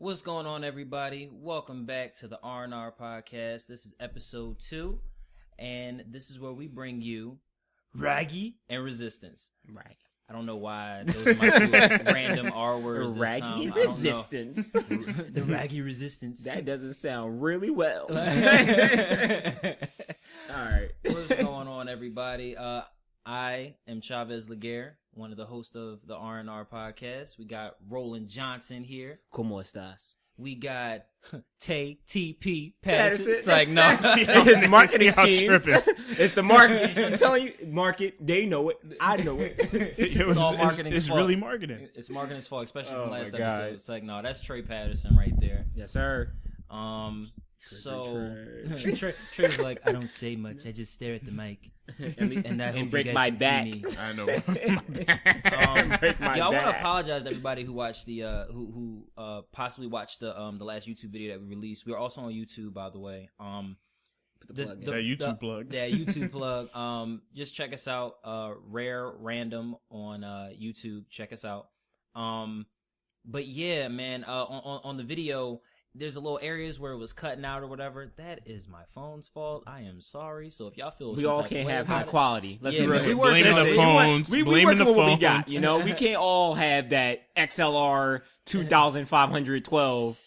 What's going on, everybody? Welcome back to the R&R podcast. This is episode 2, and this is where we bring you Raggy and Resistance. Raggy. I don't know why those are my two random R words this Raggy time. Resistance. The Raggy Resistance. That doesn't sound really well. All right. What's going on, everybody? I am Chavez Laguerre, one of the hosts of the R&R podcast. We got Roland Johnson here. ¿Cómo estás? We got TP Patterson. It's like, no. It's marketing schemes. It's the market. I'm telling you, market. They know it. I know it. It's all marketing's It's fault. really marketing. It's marketing's fault, especially from last my God. episode. It's like, no, that's Trey Patterson right there. Yes, sir. So Trey's like, I don't say much. I just stare at the mic and I hope break you my guys back. can see me. I know. Break my I want to back. apologize to everybody who watched the who possibly watched the last YouTube video that we released. We are also on YouTube, by the way. Put the plug in. That YouTube plug. That YouTube plug. Just check us out. Rare Random on YouTube. Check us out. But yeah, man. On the video, there's a little areas where it was cutting out or whatever. That is my phone's fault. I am sorry. So if y'all feel We some all type of can't way have about high it- quality. Let's Yeah, be real. man. We Blaming working the with- phones. We Blaming working the with what we phones. got. You know, we can't all have that XLR 2512.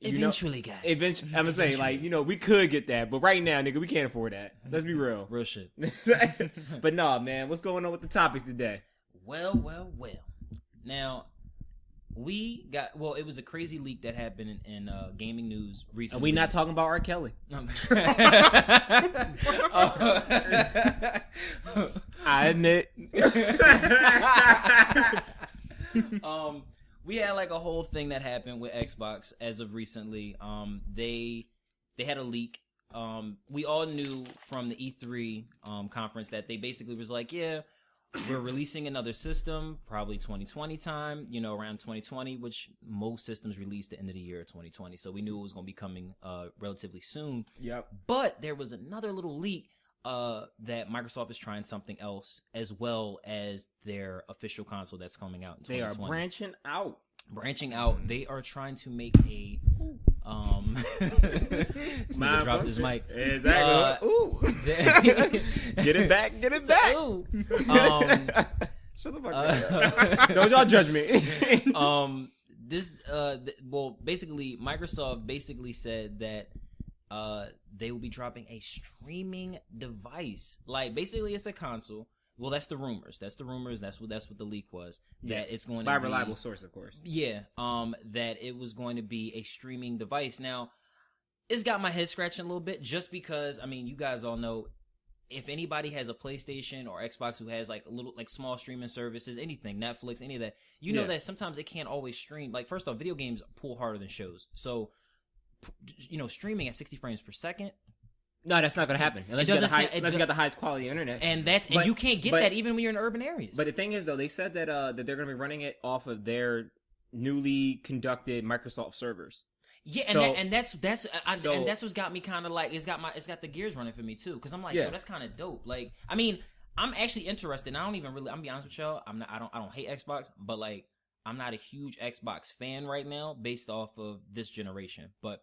Eventually, guys. Eventually, I'm gonna say, like, you know, we could get that, but right now, nigga, we can't afford that. Let's be real. Real shit. But no, man, what's going on with the topics today? Well. Now, we got, it was a crazy leak that happened in gaming news recently. And we not talking about R. Kelly. I admit. We had like a whole thing that happened with Xbox as of recently. They had a leak. We all knew from the E3 conference that they basically was like, yeah, we're releasing another system, probably 2020 time, around 2020, which most systems release the end of the year 2020. So we knew it was going to be coming relatively soon. Yep. But there was another little leak that Microsoft is trying something else, as well as their official console that's coming out in 2020. They are branching out. They are trying to make a this nigga dropped his mic. Exactly. Ooh. Get it back. Ooh. Shut the fuck up. Don't y'all judge me. Basically Microsoft basically said that they will be dropping a streaming device. Like, basically it's a console. Well, that's the rumors. That's what the leak was. That it's going to by be, reliable source, of course. Yeah. That it was going to be a streaming device. Now, it's got my head scratching a little bit, just because, I mean, you guys all know, if anybody has a PlayStation or Xbox who has like a little, like, small streaming services, anything, Netflix, any of that, you know that sometimes it can't always stream. Like, first off, video games pull harder than shows. So, streaming at 60 frames per second. No, that's not going to happen unless you got the highest quality internet. And you can't get that even when you're in urban areas. But the thing is, though, they said that that they're going to be running it off of their newly conducted Microsoft servers. Yeah, and that's what's got me kind of like, it's got the gears running for me too, because I'm like, yo, that's kind of dope. Like, I mean, I'm actually interested. And I don't even really, I'm gonna be honest with y'all, I don't hate Xbox, but like, I'm not a huge Xbox fan right now based off of this generation. But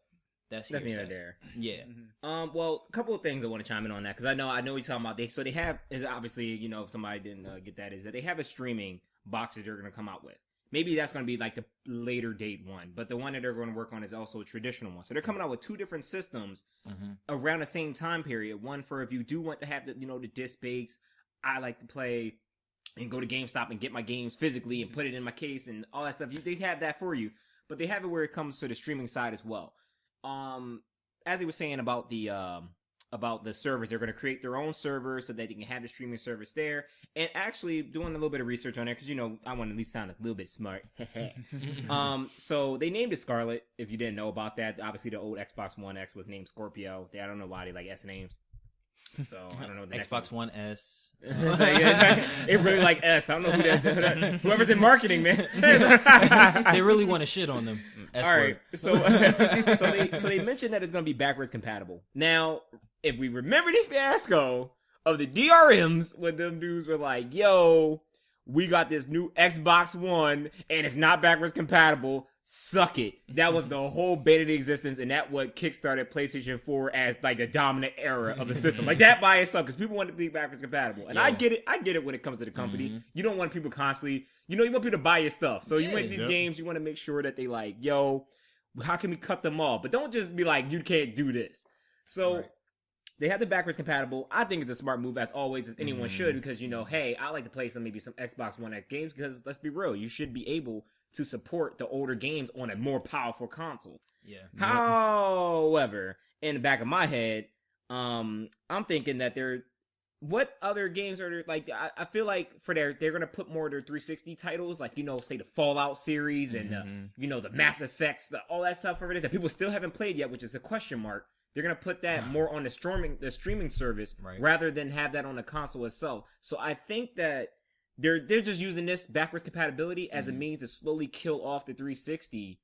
that's neither there. Yeah. Mm-hmm. Well, a couple of things I want to chime in on that, because I know he's talking about they have, obviously, if somebody didn't get that, is that they have a streaming box that they're going to come out with. Maybe that's going to be like the later date one, but the one that they're going to work on is also a traditional one. So they're coming out with two different systems around the same time period. One for if you do want to have the the disc space. I like to play and go to GameStop and get my games physically and put it in my case and all that stuff. They have that for you, but they have it where it comes to the streaming side as well. As he was saying about the servers, they're going to create their own servers so that you can have the streaming service there. And actually doing a little bit of research on it, because I want to at least sound a little bit smart. So they named it Scarlet. If you didn't know about that, obviously the old Xbox One X was named Scorpio. I don't know why they like S names. So I don't know. The Xbox One S. It really like S. I don't know whoever's in marketing, man. They really want to shit on them. S All word. right. So they mentioned that it's going to be backwards compatible. Now, if we remember the fiasco of the DRMs, when them dudes were like, "Yo, we got this new Xbox One and it's not backwards compatible," suck it. That was the whole beta existence, and that what kickstarted PlayStation 4 as like the dominant era of the system. Like that by itself, because people want to be backwards compatible. And I get it when it comes to the company. You don't want people constantly, you want people to buy your stuff. So you make these games, you want to make sure that they like, yo, how can we cut them off? But don't just be like, you can't do this. So they have the backwards compatible. I think it's a smart move, as always, as anyone should, because, hey, I like to play some Xbox One X games, because let's be real, you should be able to support the older games on a more powerful console. Yeah. However, in the back of my head, I'm thinking that what other games are there? Like, I feel like they're going to put more of their 360 titles, like, say the Fallout series and, the Mass Effects, all that stuff over there that people still haven't played yet, which is a question mark. They're going to put that more on the streaming service rather than have that on the console itself. So I think that they're just using this backwards compatibility as a means to slowly kill off the 360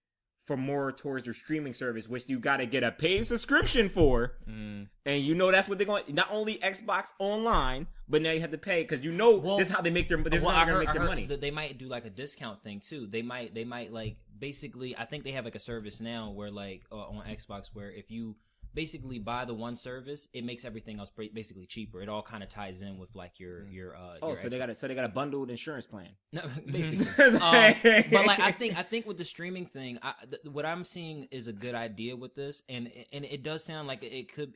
for more towards their streaming service, which you got to get a paid subscription for. And that's what they're going, not only Xbox Online, but now you have to pay, because this is how they make their, money. They might do like a discount thing too. They might like, basically, I think they have like a service now where like on Xbox where if you basically buy the one service, it makes everything else basically cheaper. It all kind of ties in with like your so they got a bundled insurance plan. No, basically. But like I think with the streaming thing, what I'm seeing is a good idea with this, and it does sound like it could.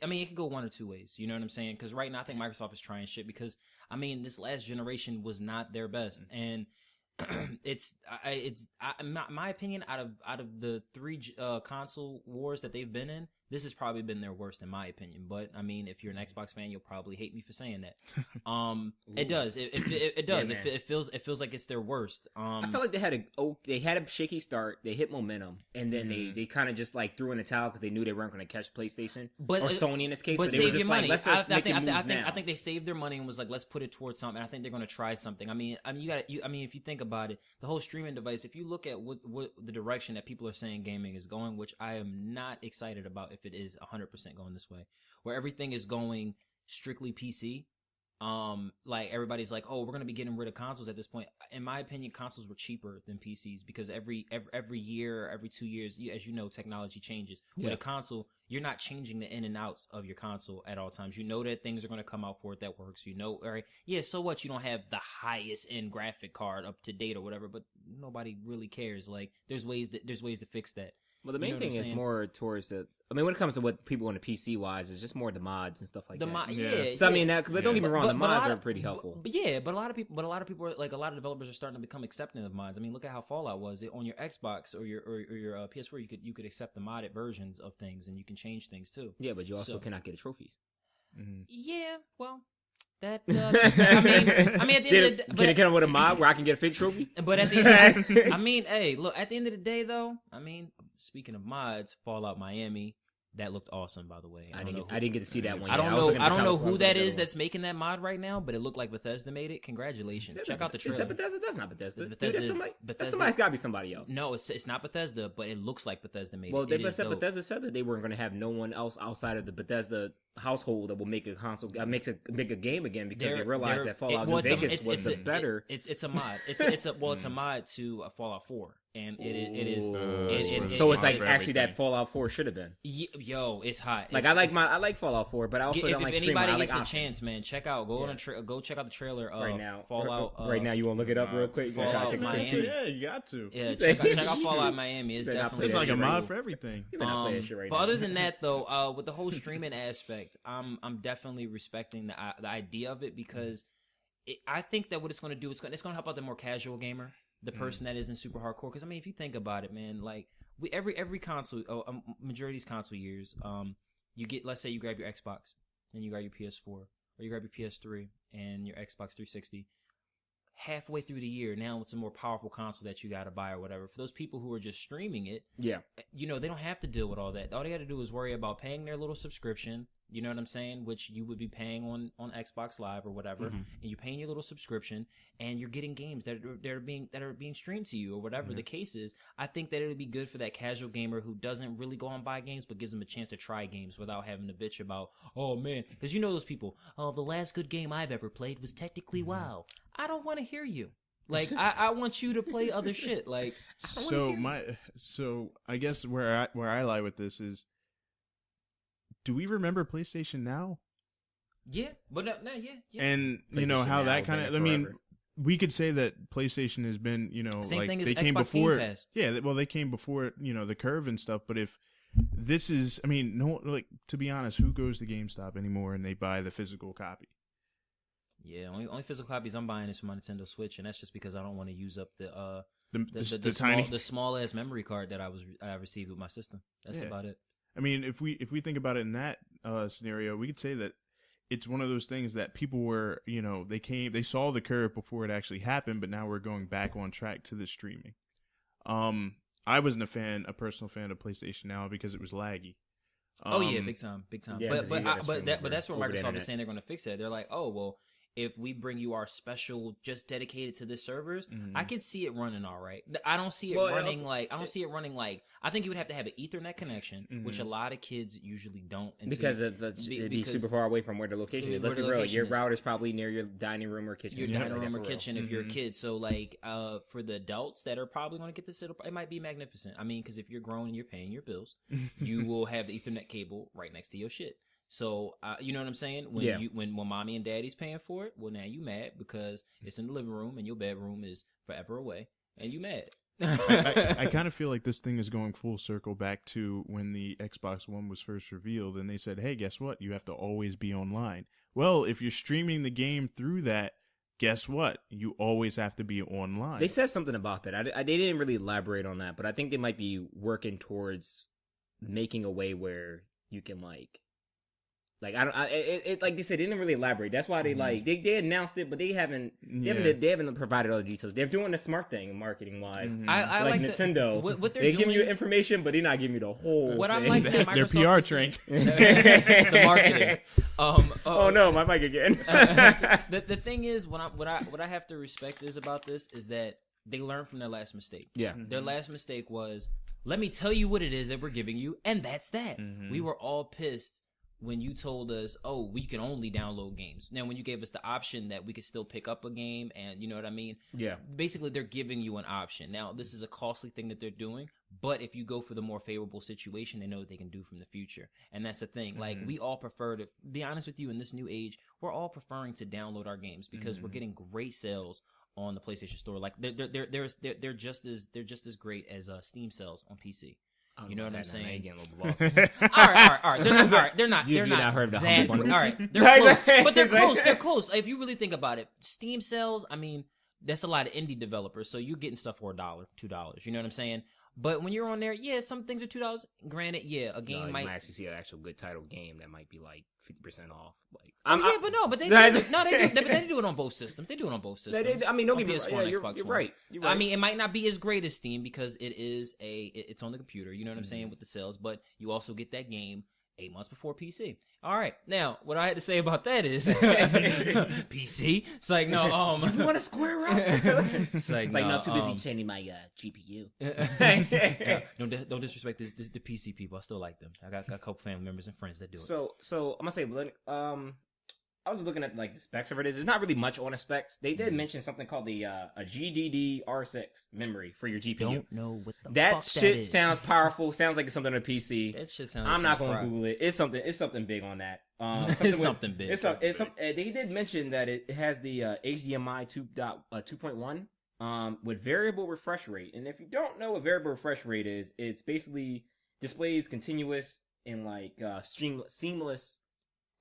I mean, it could go one or two ways. You know what I'm saying? Because right now I think Microsoft is trying shit, because I mean this last generation was not their best, and it's my opinion, out of the three console wars that they've been in, this has probably been their worst in my opinion. But I mean, if you're an Xbox fan, you'll probably hate me for saying that. It does. It does. Yeah, it feels like it's their worst. I felt like they had a shaky start. They hit momentum, and then they kind of just like threw in the towel because they knew they weren't going to catch PlayStation or Sony in this case. But so they save were just your like, money. let's just make moves now. I think they saved their money and was like, let's put it towards something. I think they're going to try something. I mean, if you think about it, the whole streaming device. If you look at what the direction that people are saying gaming is going, which I am not excited about if it is 100% going this way, where everything is going strictly PC. Like everybody's like, oh, we're gonna be getting rid of consoles at this point. In my opinion, consoles were cheaper than PCs because every year, every 2 years, as you know, technology changes. With a console, you're not changing the in and outs of your console at all times. You know that things are gonna come out for it that works. You know, all right, yeah. So what? You don't have the highest end graphic card up to date or whatever, but nobody really cares. Like, there's ways to fix that. Well, the main thing is more towards the. I mean, when it comes to what people on the PC wise, it's just more the mods and stuff like that. So I mean, but don't get me wrong, the mods are pretty helpful. But a lot of people are like, a lot of developers are starting to become accepting of mods. I mean, look at how Fallout was. On your Xbox or your PS4, you could accept the modded versions of things, and you can change things too. Yeah, but you also cannot get trophies. Yeah, well. That I mean, at the end of the day, can I get on with a mod where I can get a fake trophy? But at the end, I mean, hey, look, at the end of the day, though, I mean, speaking of mods, Fallout Miami, that looked awesome, by the way. I didn't get to see that one. I don't know who that is that's making that mod right now, but it looked like Bethesda made it. Congratulations! Check out the trailer. Is that Bethesda? That's not Bethesda. Bethesda. That's somebody's got to be somebody else. No, it's not Bethesda, but it looks like Bethesda made it. Well, Bethesda said that they weren't going to have no one else outside of the Bethesda household that will make a console, make a game again, because they realized that Fallout New Vegas was better. It's a mod. It's a mod to Fallout 4. And it is. So it's like actually that Fallout 4 should have been. Yo, it's hot. Like I like Fallout 4, but I also don't like streaming. If anybody gets a chance, man, check out. Go check out the trailer right now. Fallout. Right now, you want to look it up real quick? Fallout Miami. Yeah, you got to. Yeah, check out Fallout Miami. It's definitely. It's like a mod for everything. But other than that, though, with the whole streaming aspect, I'm definitely respecting the idea of it, because I think that what it's going to do, it's going to help out the more casual gamer. The person that isn't super hardcore, because I mean, if you think about it, man, like every console, majority of these console years, you get, let's say you grab your Xbox, and you grab your PS4, or you grab your PS3 and your Xbox 360. Halfway through the year, now it's a more powerful console that you got to buy or whatever. For those people who are just streaming it, they don't have to deal with all that. All they got to do is worry about paying their little subscription. You know what I'm saying? Which you would be paying on Xbox Live or whatever, and you're paying your little subscription, and you're getting games that are being streamed to you or whatever the case is. I think that it would be good for that casual gamer who doesn't really go and buy games, but gives them a chance to try games without having to bitch about, oh man, because you know those people. Oh, the last good game I've ever played was technically WoW. I don't want to hear you. Like, I want you to play other shit. Like, so I guess where I lie with this is, do we remember PlayStation Now? Yeah, but no, yeah. And you know how that kind of, I mean, we could say that PlayStation has been, you know, same like thing as they came Xbox before. Game Pass. Yeah, well, they came before, you know, the curve and stuff. But if this is, I mean, no, like, to be honest, who goes to GameStop anymore and they buy the physical copy? Yeah, only physical copies I'm buying is for my Nintendo Switch, and that's just because I don't want to use up the small ass memory card that I received with my system. That's about it. I mean, if we think about it in that scenario, we could say that it's one of those things that people were, you know, they saw the curve before it actually happened, but now we're going back on track to the streaming. I wasn't a personal fan of PlayStation Now because it was laggy. Oh yeah, big time. Yeah, but that's where Microsoft is saying they're going to fix it. They're like, oh well, if we bring you our special just dedicated to this servers, I can see it running all right. I don't see it running like I think you would have to have an Ethernet connection, which a lot of kids usually don't. Because it'd be super far away from where the location is. Let's be real, your router's probably near your dining room or kitchen. Your dining room or kitchen if you're a kid. So like for the adults that are probably going to get this, it might be magnificent. I mean, because if you're grown and you're paying your bills, you will have the Ethernet cable right next to your shit. So, you know what I'm saying? When mommy and daddy's paying for it, well, now you mad because it's in the living room and your bedroom is forever away, and you mad. I kind of feel like this thing is going full circle back to when the Xbox One was first revealed, and they said, hey, guess what? You have to always be online. Well, if you're streaming the game through that, guess what? You always have to be online. They said something about that. They didn't really elaborate on that, but I think they might be working towards making a way where you can like like they said, they didn't really elaborate. That's why they they announced it, but they haven't provided all the details. They're doing the smart thing marketing wise. I like Nintendo. What they're they doing, give you information, but they're not giving you the whole. What thing. I like that their Microsoft PR train, the marketing. Oh no, my mic again. The thing is, what I have to respect about this is that they learned from their last mistake. Yeah, their last mistake was, let me tell you what it is that we're giving you, and that's that. We were all pissed when you told us, oh, we can only download games. Now, when you gave us the option that we could still pick up a game, and you know what I mean? Yeah. Basically, they're giving you an option. Now, this is a costly thing that they're doing, but if you go for the more favorable situation, they know what they can do from the future. And that's the thing. Like, we all prefer to, be honest with you, in this new age, we're all preferring to download our games because we're getting great sales on the PlayStation Store. Like, they're just as great as Steam sales on PC. You know what I'm saying? All right. They're not. You've not heard of the Humble Bundle. All right, they're close, but they're close. They're close. If you really think about it, Steam sales. I mean, that's a lot of indie developers, so you're getting stuff for $1, $2. You know what I'm saying? But when you're on there, yeah, some things are $2. Granted, yeah, a game might actually see an actual good title game that might be like 50% off. Like, but they do it on both systems. They do it on both systems. I mean, don't get me wrong. You're right. I mean, it might not be as great as Steam because it's on the computer. You know what I'm saying with the sales, but you also get that game 8 months before PC. All right, now what I had to say about that is PC. It's like no, you want to square up? It's like no, I'm too busy changing my GPU. Don't disrespect the PC people. I still like them. I got a couple family members and friends that do it. So I'm gonna say, I was looking at like the specs of it. There's not really much on the specs. They did mention something called a GDDR6 memory for your GPU. Don't know what the that fuck shit that is. Sounds powerful. Sounds like it's something on a PC. That shit sounds. I'm not gonna Google it. It's something big on that. Something big. They did mention that it has the HDMI 2.1 with variable refresh rate. And if you don't know what variable refresh rate is, it's basically displays continuous and like seamless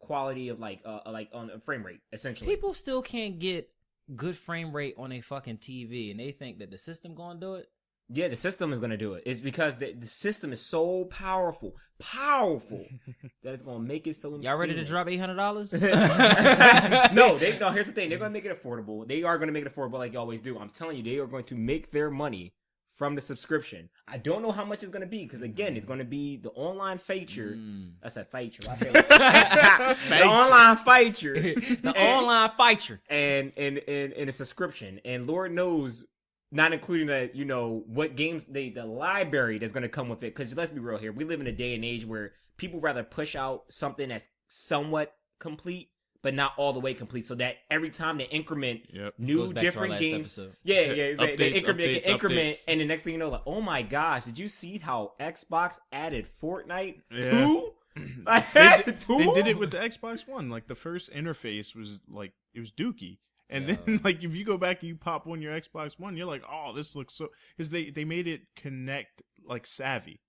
quality of like on a frame rate, essentially. People still can't get good frame rate on a fucking TV, and they think that the system gonna do it. Yeah, the system is gonna do it. It's because the system is so powerful that it's gonna make it so. Y'all ready to drop $800? No, here's the thing. They're gonna make it affordable. They are gonna make it affordable like you always do. I'm telling you, they are going to make their money from the subscription. I don't know how much it's going to be because again, it's going to be the online feature. That's a feature. I say the online feature. The online feature. And a subscription. And Lord knows, not including that, you know, what games the library that's going to come with it. Because let's be real here, we live in a day and age where people rather push out something that's somewhat complete but not all the way complete. So that every time they increment new Goes back to our different last games, episode. they increment, updates. and the next thing you know, like, oh my gosh, did you see how Xbox added Fortnite 2? They did it with the Xbox One. Like the first interface was like it was dookie. And then, like, if you go back and you pop on your Xbox One, you're like, oh, this looks so... Because they made it connect, like, savvy.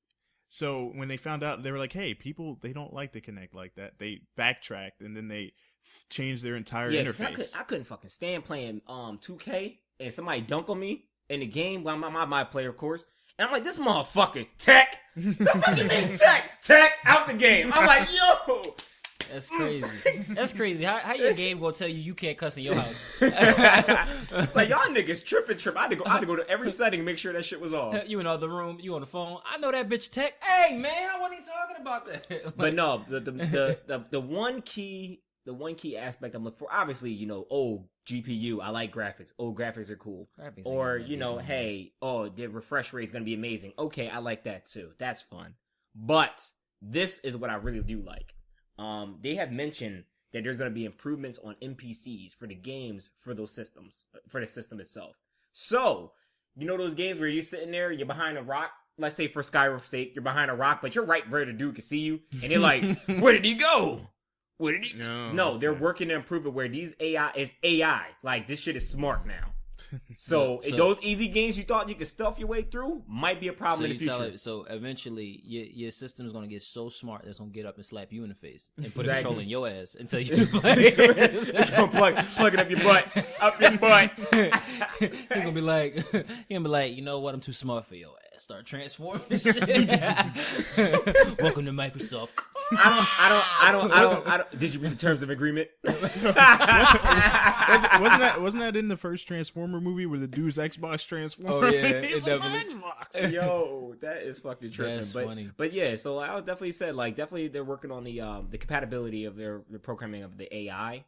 So when they found out, they were like, hey, people, they don't like to connect like that. They backtracked, and then they changed their entire interface. I couldn't fucking stand playing 2K, and somebody dunk on me in the game, well, my player, of course. And I'm like, this motherfucker, Tech! The fuck you mean, Tech, out the game! I'm like, yo... That's crazy. That's crazy. How your game gonna tell you can't cuss in your house? It's like, y'all niggas tripping. I had to go to every setting and make sure that shit was off. You in the other room, you on the phone. I know that bitch Tech. Hey man, I wasn't even talking about that. Like, but no, the one key aspect I'm looking for, obviously, old GPU. I like graphics. Old graphics are cool. Or the refresh rate's gonna be amazing. Okay, I like that too. That's fun. But this is what I really do like. They have mentioned that there's going to be improvements on NPCs for the games for those systems, for the system itself. So, those games where you're sitting there, you're behind a rock, let's say for Skyrim's sake, you're behind a rock, but you're right where the dude can see you, and they're like, where did he go? Where did he? No, they're working to improve it where these AI is AI. Like, this shit is smart now. So those easy games you thought you could stuff your way through might be a problem in the future. So eventually, your system's gonna get so smart that's gonna get up and slap you in the face and put a control in your ass and tell you to play. It's gonna plug it up your butt. He's gonna be like, you know what? I'm too smart for your ass. Start transforming this shit. Welcome to Microsoft. I don't. Did you read the terms of agreement? Wasn't that in the first Transformer movie where the dude's Xbox transformed? Oh yeah, He's it like, definitely. Xbox. Yo, that is fucking tripping. That's funny. But yeah, so I would definitely said definitely they're working on the compatibility of the programming of the AI.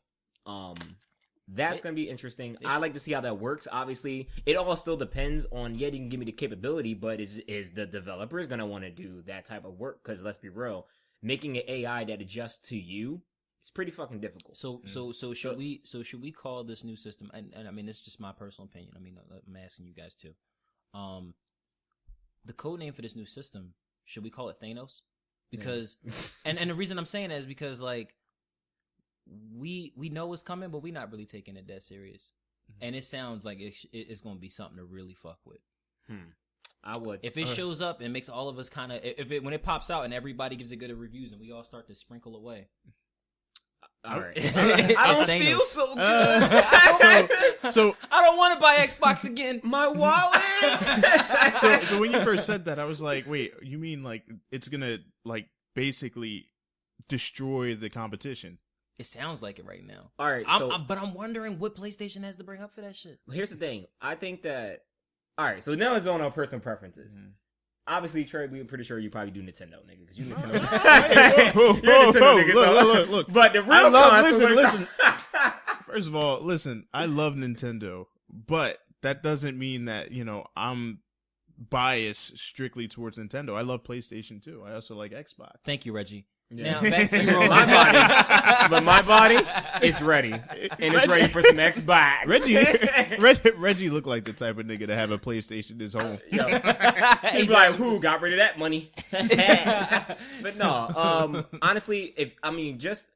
That's gonna be interesting. I like to see how that works. Obviously, it all still depends on you can give me the capability, but is the developers gonna want to do that type of work? Because let's be real, making an AI that adjusts to you, it's pretty fucking difficult. So should we call this new system? And I mean, it's just my personal opinion. I mean, I'm asking you guys too. The code name for this new system, should we call it Thanos? Because and the reason I'm saying that is because like we know what's coming, but we're not really taking it that serious. And it sounds like it's going to be something to really fuck with. I would. If it shows up and makes all of us kind of, when it pops out and everybody gives it good reviews and we all start to sprinkle away. All right. I don't feel so good. So I don't want to buy Xbox again. My wallet. so when you first said that, I was like, wait, you mean like it's gonna like basically destroy the competition? It sounds like it right now. All right, but I'm wondering what PlayStation has to bring up for that shit. Here's the thing. I think that. All right, so now it's on our personal preferences. Obviously, Trey, we're pretty sure you probably do Nintendo, nigga, because you Nintendo. Look. But the real listen. First of all, listen. I love Nintendo, but that doesn't mean that I'm biased strictly towards Nintendo. I love PlayStation too. I also like Xbox. Thank you, Reggie. Yeah. Now back to your my body, but my body, it's ready, and it's ready for some Xbox. Reggie looked like the type of nigga to have a PlayStation his home. Yo, he'd be like, "Who got rid of that money?" But no, honestly, just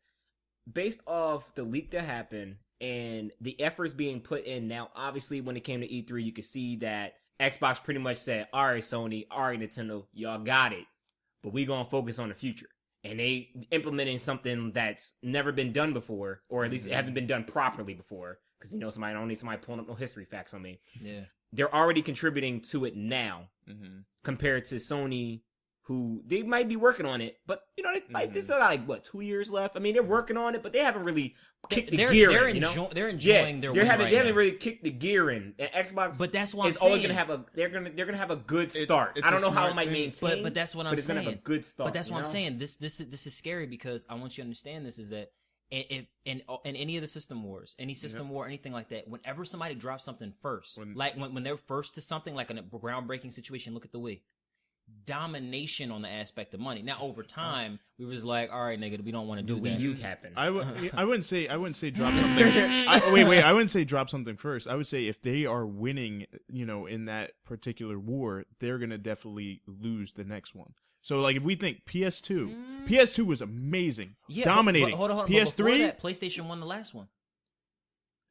based off the leak that happened and the efforts being put in now, obviously when it came to E3, you could see that Xbox pretty much said, "All right, Sony, all right, Nintendo, y'all got it, but we gonna focus on the future." And they implementing something that's never been done before, or at least it hasn't been done properly before. Because I don't need somebody pulling up no history facts on me. Yeah, they're already contributing to it now, compared to Sony, who they might be working on it, but they still got 2 years left. I mean, they're working on it, but they haven't really kicked the gear in. They're enjoying their win right They haven't really kicked the gear in. And Xbox, but that's what I'm saying. Always gonna have they're gonna have a good start. I don't know how it might maintain, but that's what I'm saying. It's gonna have a good start. But that's what I'm saying. This is scary because I want you to understand this is that in any of the system wars, any system war, anything like that, whenever somebody drops something first, when they're first to something like a groundbreaking situation, look at the Wii. domination on the aspect of money. Now over time, we was like, all right, nigga, we don't want to do Wii that. U happened. I wouldn't say drop something. I wouldn't say drop something first. I would say if they are winning, in that particular war, they're gonna definitely lose the next one. So like if we think PS2 was amazing, dominating. But hold on. PS3, But before that, PlayStation won the last one.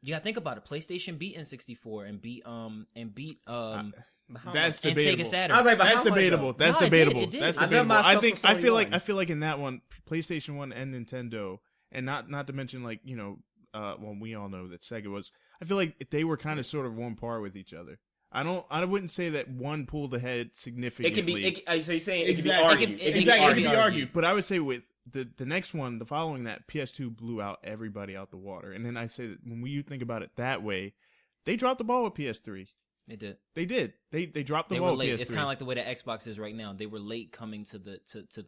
You gotta think about it. PlayStation beat N64 and beat that's and debatable. Sega Saturn. I was like, but That's how much, debatable. though? That's No, it debatable. did. That's I bet debatable. myself for I feel like Sony in that one, PlayStation 1 and Nintendo, and not to mention like well, we all know that Sega was. I feel like they were kind of sort of on par with each other. I wouldn't say that one pulled ahead significantly. It can be. So you're saying it can be Exactly. argued. It Exactly, can it be can be argued. But I would say with the next one, the following that, PS2 blew out everybody out the water. And then I say that when you think about it that way, they dropped the ball with PS3. They did. They did. They dropped the They ball were late. with PS3. It's kind of like the way the Xbox is right now. They were late coming to the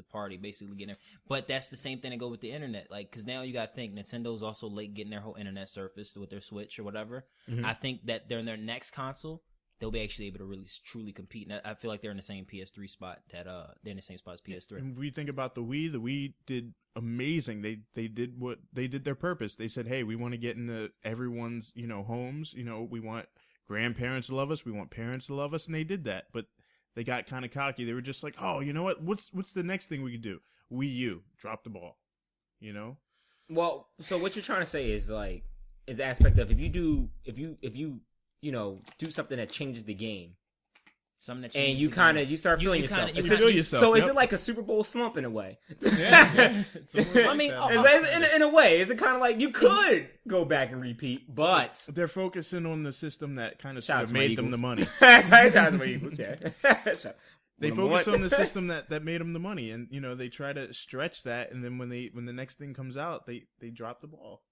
party, basically getting there. But that's the same thing that go with the internet, like because now you got to think Nintendo's also late getting their whole internet surface with their Switch or whatever. Mhm. I think that they're in their next console, they'll be actually able to really truly compete. And I feel like they're in the same PS3 spot that they're in the same spot as PS3. And we think about the Wii did amazing. They did what they did their purpose. They said, hey, we want to get into everyone's homes. We want grandparents to love us. We want parents to love us, and they did that. But they got kind of cocky. They were just like, oh, you know what? What's the next thing we could do? Wii U, drop the ball. Well, so what you're trying to say is like is the aspect of if you do something that changes the game, Something that and changes you the kind game. of you start feeling you yourself. kinda- you feel yourself, So is yep. it like a Super Bowl slump in a way? Yeah. It's almost I like mean, that. In a way, is it kind of like you could go back and repeat, but They're focusing on the system that kind of Shout sort out of to my made them the Eagles. money. Shout out to my Eagles, yeah. They Number focus one. on the system that made them the money, and they try to stretch that, and then when the next thing comes out, they drop the ball.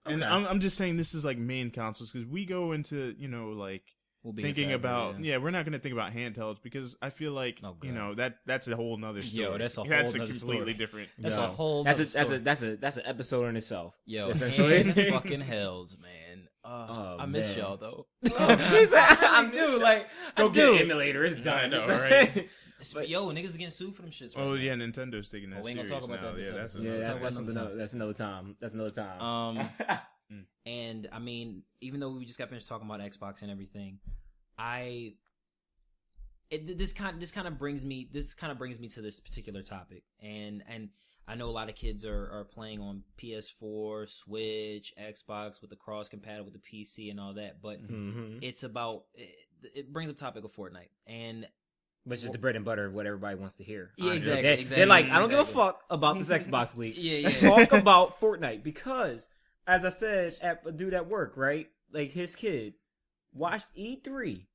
And Okay. I'm just saying this is like main consoles because we go into like We'll be thinking in about February, we're not going to think about handhelds because I feel like Oh, God. that's a whole nother story. Yo, that's a whole that's a nother completely story. different. That's Yo, a whole. That's nother an story. episode in itself. Yo, essentially. hand fucking held, man. I miss man. y'all though. I do, like, go I get do. an emulator. It's done. I know, right? Yo, niggas is getting sued for them shits. Right Oh now. yeah, Nintendo's taking that we ain't gonna serious talk about now. that this Yeah, that's episode. Yeah, We'll talk about that's another another time. that's another time. That's another time. And I mean, even though we just got finished talking about Xbox and everything, this kind of brings me to this particular topic, and I know a lot of kids are playing on PS4, Switch, Xbox with the cross compatible with the PC and all that, but it's about it brings up the topic of Fortnite and. Which is the bread and butter of what everybody wants to hear. Yeah, honestly. exactly. They're like, I don't give a exactly. fuck about this Xbox leak. Yeah. Talk about Fortnite because, as I said, at a dude at work, right? Like his kid watched E3.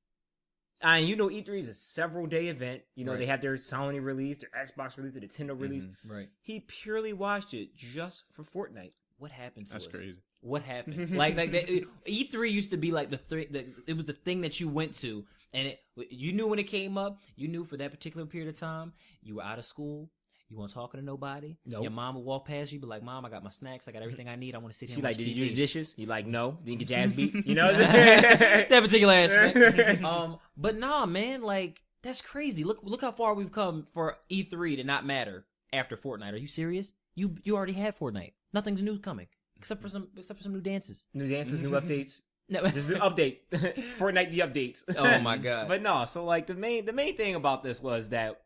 And E3 is a several day event. Right. They have their Sony release, their Xbox release, their Nintendo release. Right. He purely watched it just for Fortnite. What happened to That's us? crazy. What happened? like E3 used to be like it was the thing that you went to, and you knew when it came up. You knew for that particular period of time you were out of school. You weren't talking to nobody. Nope. Your mom would walk past you, be like, "Mom, I got my snacks. I got everything I need. I want to sit here." She and like, watch did TV. you do the dishes? You like, no. Didn't get your ass beat. that particular aspect. But nah, man, like that's crazy. Look how far we've come for E3 to not matter after Fortnite. Are you serious? You already had Fortnite. Nothing's new coming except for some new dances. New dances, new updates. No. Just the update. Fortnite the updates. Oh my god. But no, so like the main thing about this was that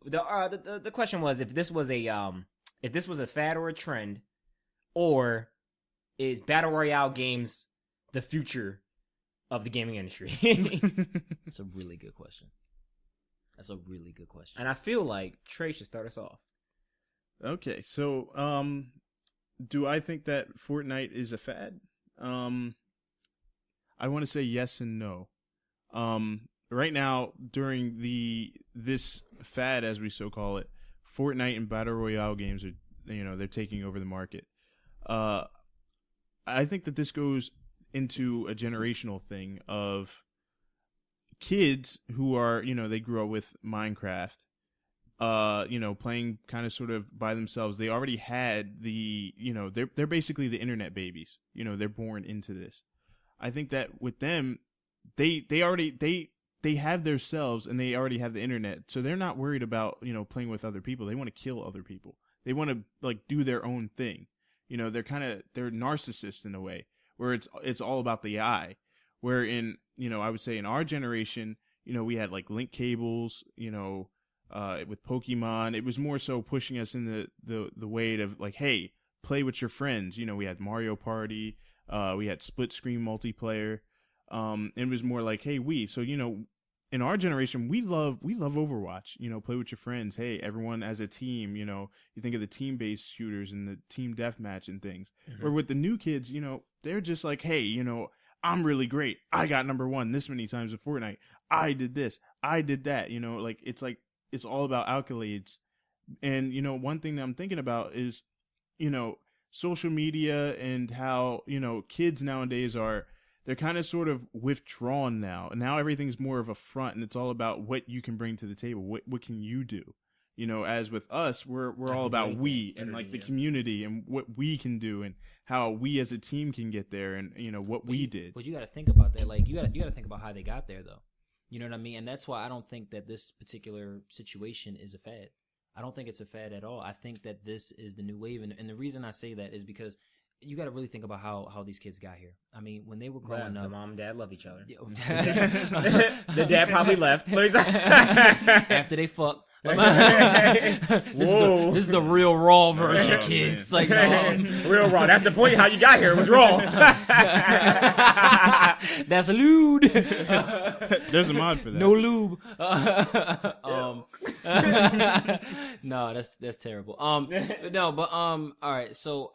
the question was if this was a fad or a trend, or is battle royale games the future of the gaming industry? That's a really good question. And I feel like Trey should start us off. Okay, so do I think that Fortnite is a fad? I want to say yes and no. Right now, during this fad, as we so call it, Fortnite and battle royale games are they're taking over the market. I think that this goes into a generational thing of kids who are they grew up with Minecraft. Playing kind of sort of by themselves. They already had they're basically the internet babies. They're born into this. I think that with them, they they have their selves and they already have the internet, so they're not worried about, you know, playing with other people. They want to kill other people. They want to like do their own thing. You know, they're narcissists in a way where it's all about the eye. Where in, you know, I would say in our generation, you know, we had like link cables, you know, with Pokemon. It was more so pushing us in the way of like, hey, play with your friends. You know, we had Mario Party, we had split screen multiplayer. It was more like, hey, so, you know, in our generation, we love Overwatch, you know, play with your friends. Hey, everyone as a team, you know, you think of the team-based shooters and the team deathmatch and things. Mm-hmm. Or with the new kids, you know, they're just like, hey, you know, I'm really great. I got number 1 this many times in Fortnite. I did this. I did that. You know, like, it's all about accolades. And, you know, one thing that I'm thinking about is, you know, social media and how, you know, kids nowadays they're kind of sort of withdrawn now. And now everything's more of a front, and it's all about what you can bring to the table. What can you do? You know, as with us, we're all about we and like the community and what we can do and how we as a team can get there and, you know, what we did. But you got to think about that. Like, you got to think about how they got there, though. You know what I mean? And that's why I don't think that this particular situation is a fad. I don't think it's a fad at all. I think that this is the new wave. And the reason I say that is because you got to really think about how these kids got here. I mean, when they were growing up, the mom and dad love each other. The dad probably left after they fucked. This is the real raw version, kids. It's like, real raw. That's the point. How you got here. It was raw. That's a lewd. There's a mod for that. No lube. No, that's terrible. No, but all right. So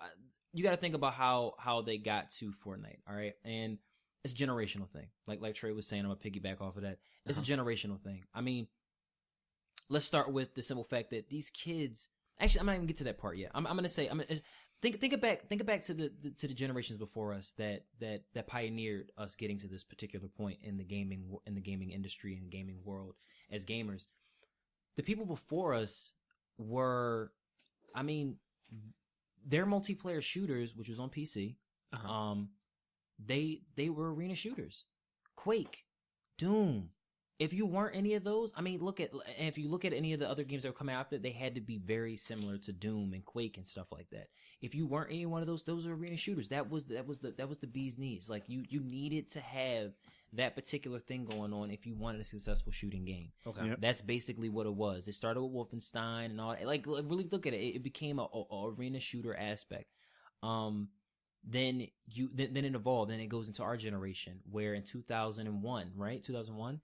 you got to think about how they got to Fortnite. All right, and it's a generational thing. Like Trey was saying, I'm gonna piggyback off of that. It's a generational thing. I mean, let's start with the simple fact that these kids. Actually, I'm not even get to that part yet. I'm gonna say think back to the generations before us that pioneered us getting to this particular point in the gaming industry and gaming world as gamers. The people before us were, I mean, their multiplayer shooters, which was on PC. They were arena shooters. Quake, Doom. If you weren't any of those, I mean, if you look at any of the other games that were coming after, they had to be very similar to Doom and Quake and stuff like that. If you weren't any one of those were arena shooters. That was the bee's knees. Like you needed to have that particular thing going on if you wanted a successful shooting game. Okay, yep. That's basically what it was. It started with Wolfenstein and all that. Like really look at it. It became a arena shooter aspect. Then it evolved. Then it goes into our generation, where in 2001, right? 2001.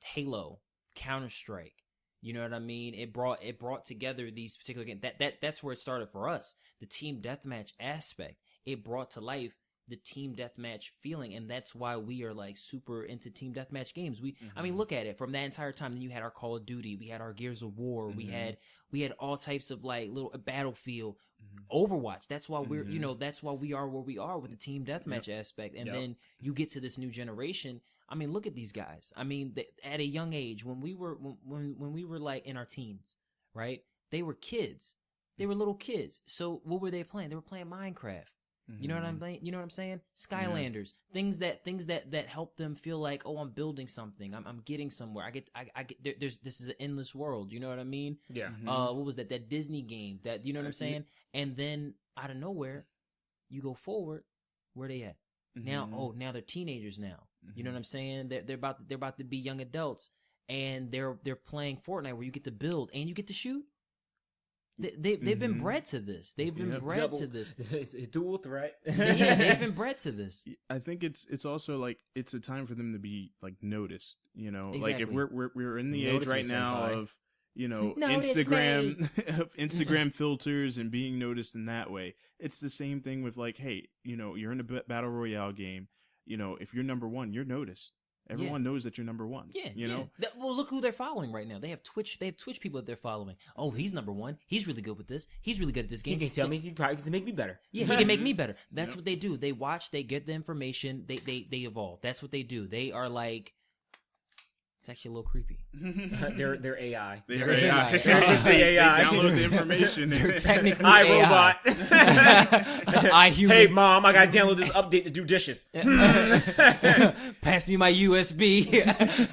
Halo, Counter-Strike, you know what I mean? It brought together these particular games. That's where it started for us. The team deathmatch aspect. It brought to life the team deathmatch feeling, and that's why we are like super into team deathmatch games. I mean, look at it from that entire time. Then you had our Call of Duty, we had our Gears of War, we had all types of like little Battlefield, Overwatch. That's why we're that's why we are where we are with the team deathmatch aspect. And then you get to this new generation. I mean, look at these guys. I mean, at a young age, when we were like in our teens, right? They were kids. They were little kids. So what were they playing? They were playing Minecraft. You know what I'm saying? You know what I'm saying? Skylanders, things that help them feel like, oh, I'm building something. I'm getting somewhere. I get this is an endless world. You know what I mean? Yeah. What was that? That Disney game. That, you know what I'm saying? And then out of nowhere, you go forward. Where they at? Now they're teenagers now. You know what I'm saying? They're about to be young adults, and they're playing Fortnite where you get to build and you get to shoot. They've been bred to this. They've been bred to this. It's a dual threat. Yeah, they've been bred to this. I think it's also like it's a time for them to be like noticed. You know, exactly. Like if we're in the Notice age right now of, you know, Notice Instagram filters and being noticed in that way. It's the same thing with like, hey, you know, you're in a battle royale game. You know, if you're number one, you're noticed. Everyone knows that you're number one. Yeah, you know. Well, look who they're following right now. They have Twitch people that they're following. Oh, he's number one. He's really good with this. He's really good at this game. He can tell me. He probably can make me better. Yeah, he can make me better. That's what they do. They watch. They get the information. They evolve. That's what they do. They are like It's actually a little creepy. They're AI. They're AI. They're essentially AI. They download the information. They're technically Hi, AI. robot. I human. Hey, mom, I gotta download this update to do dishes. Pass me my USB.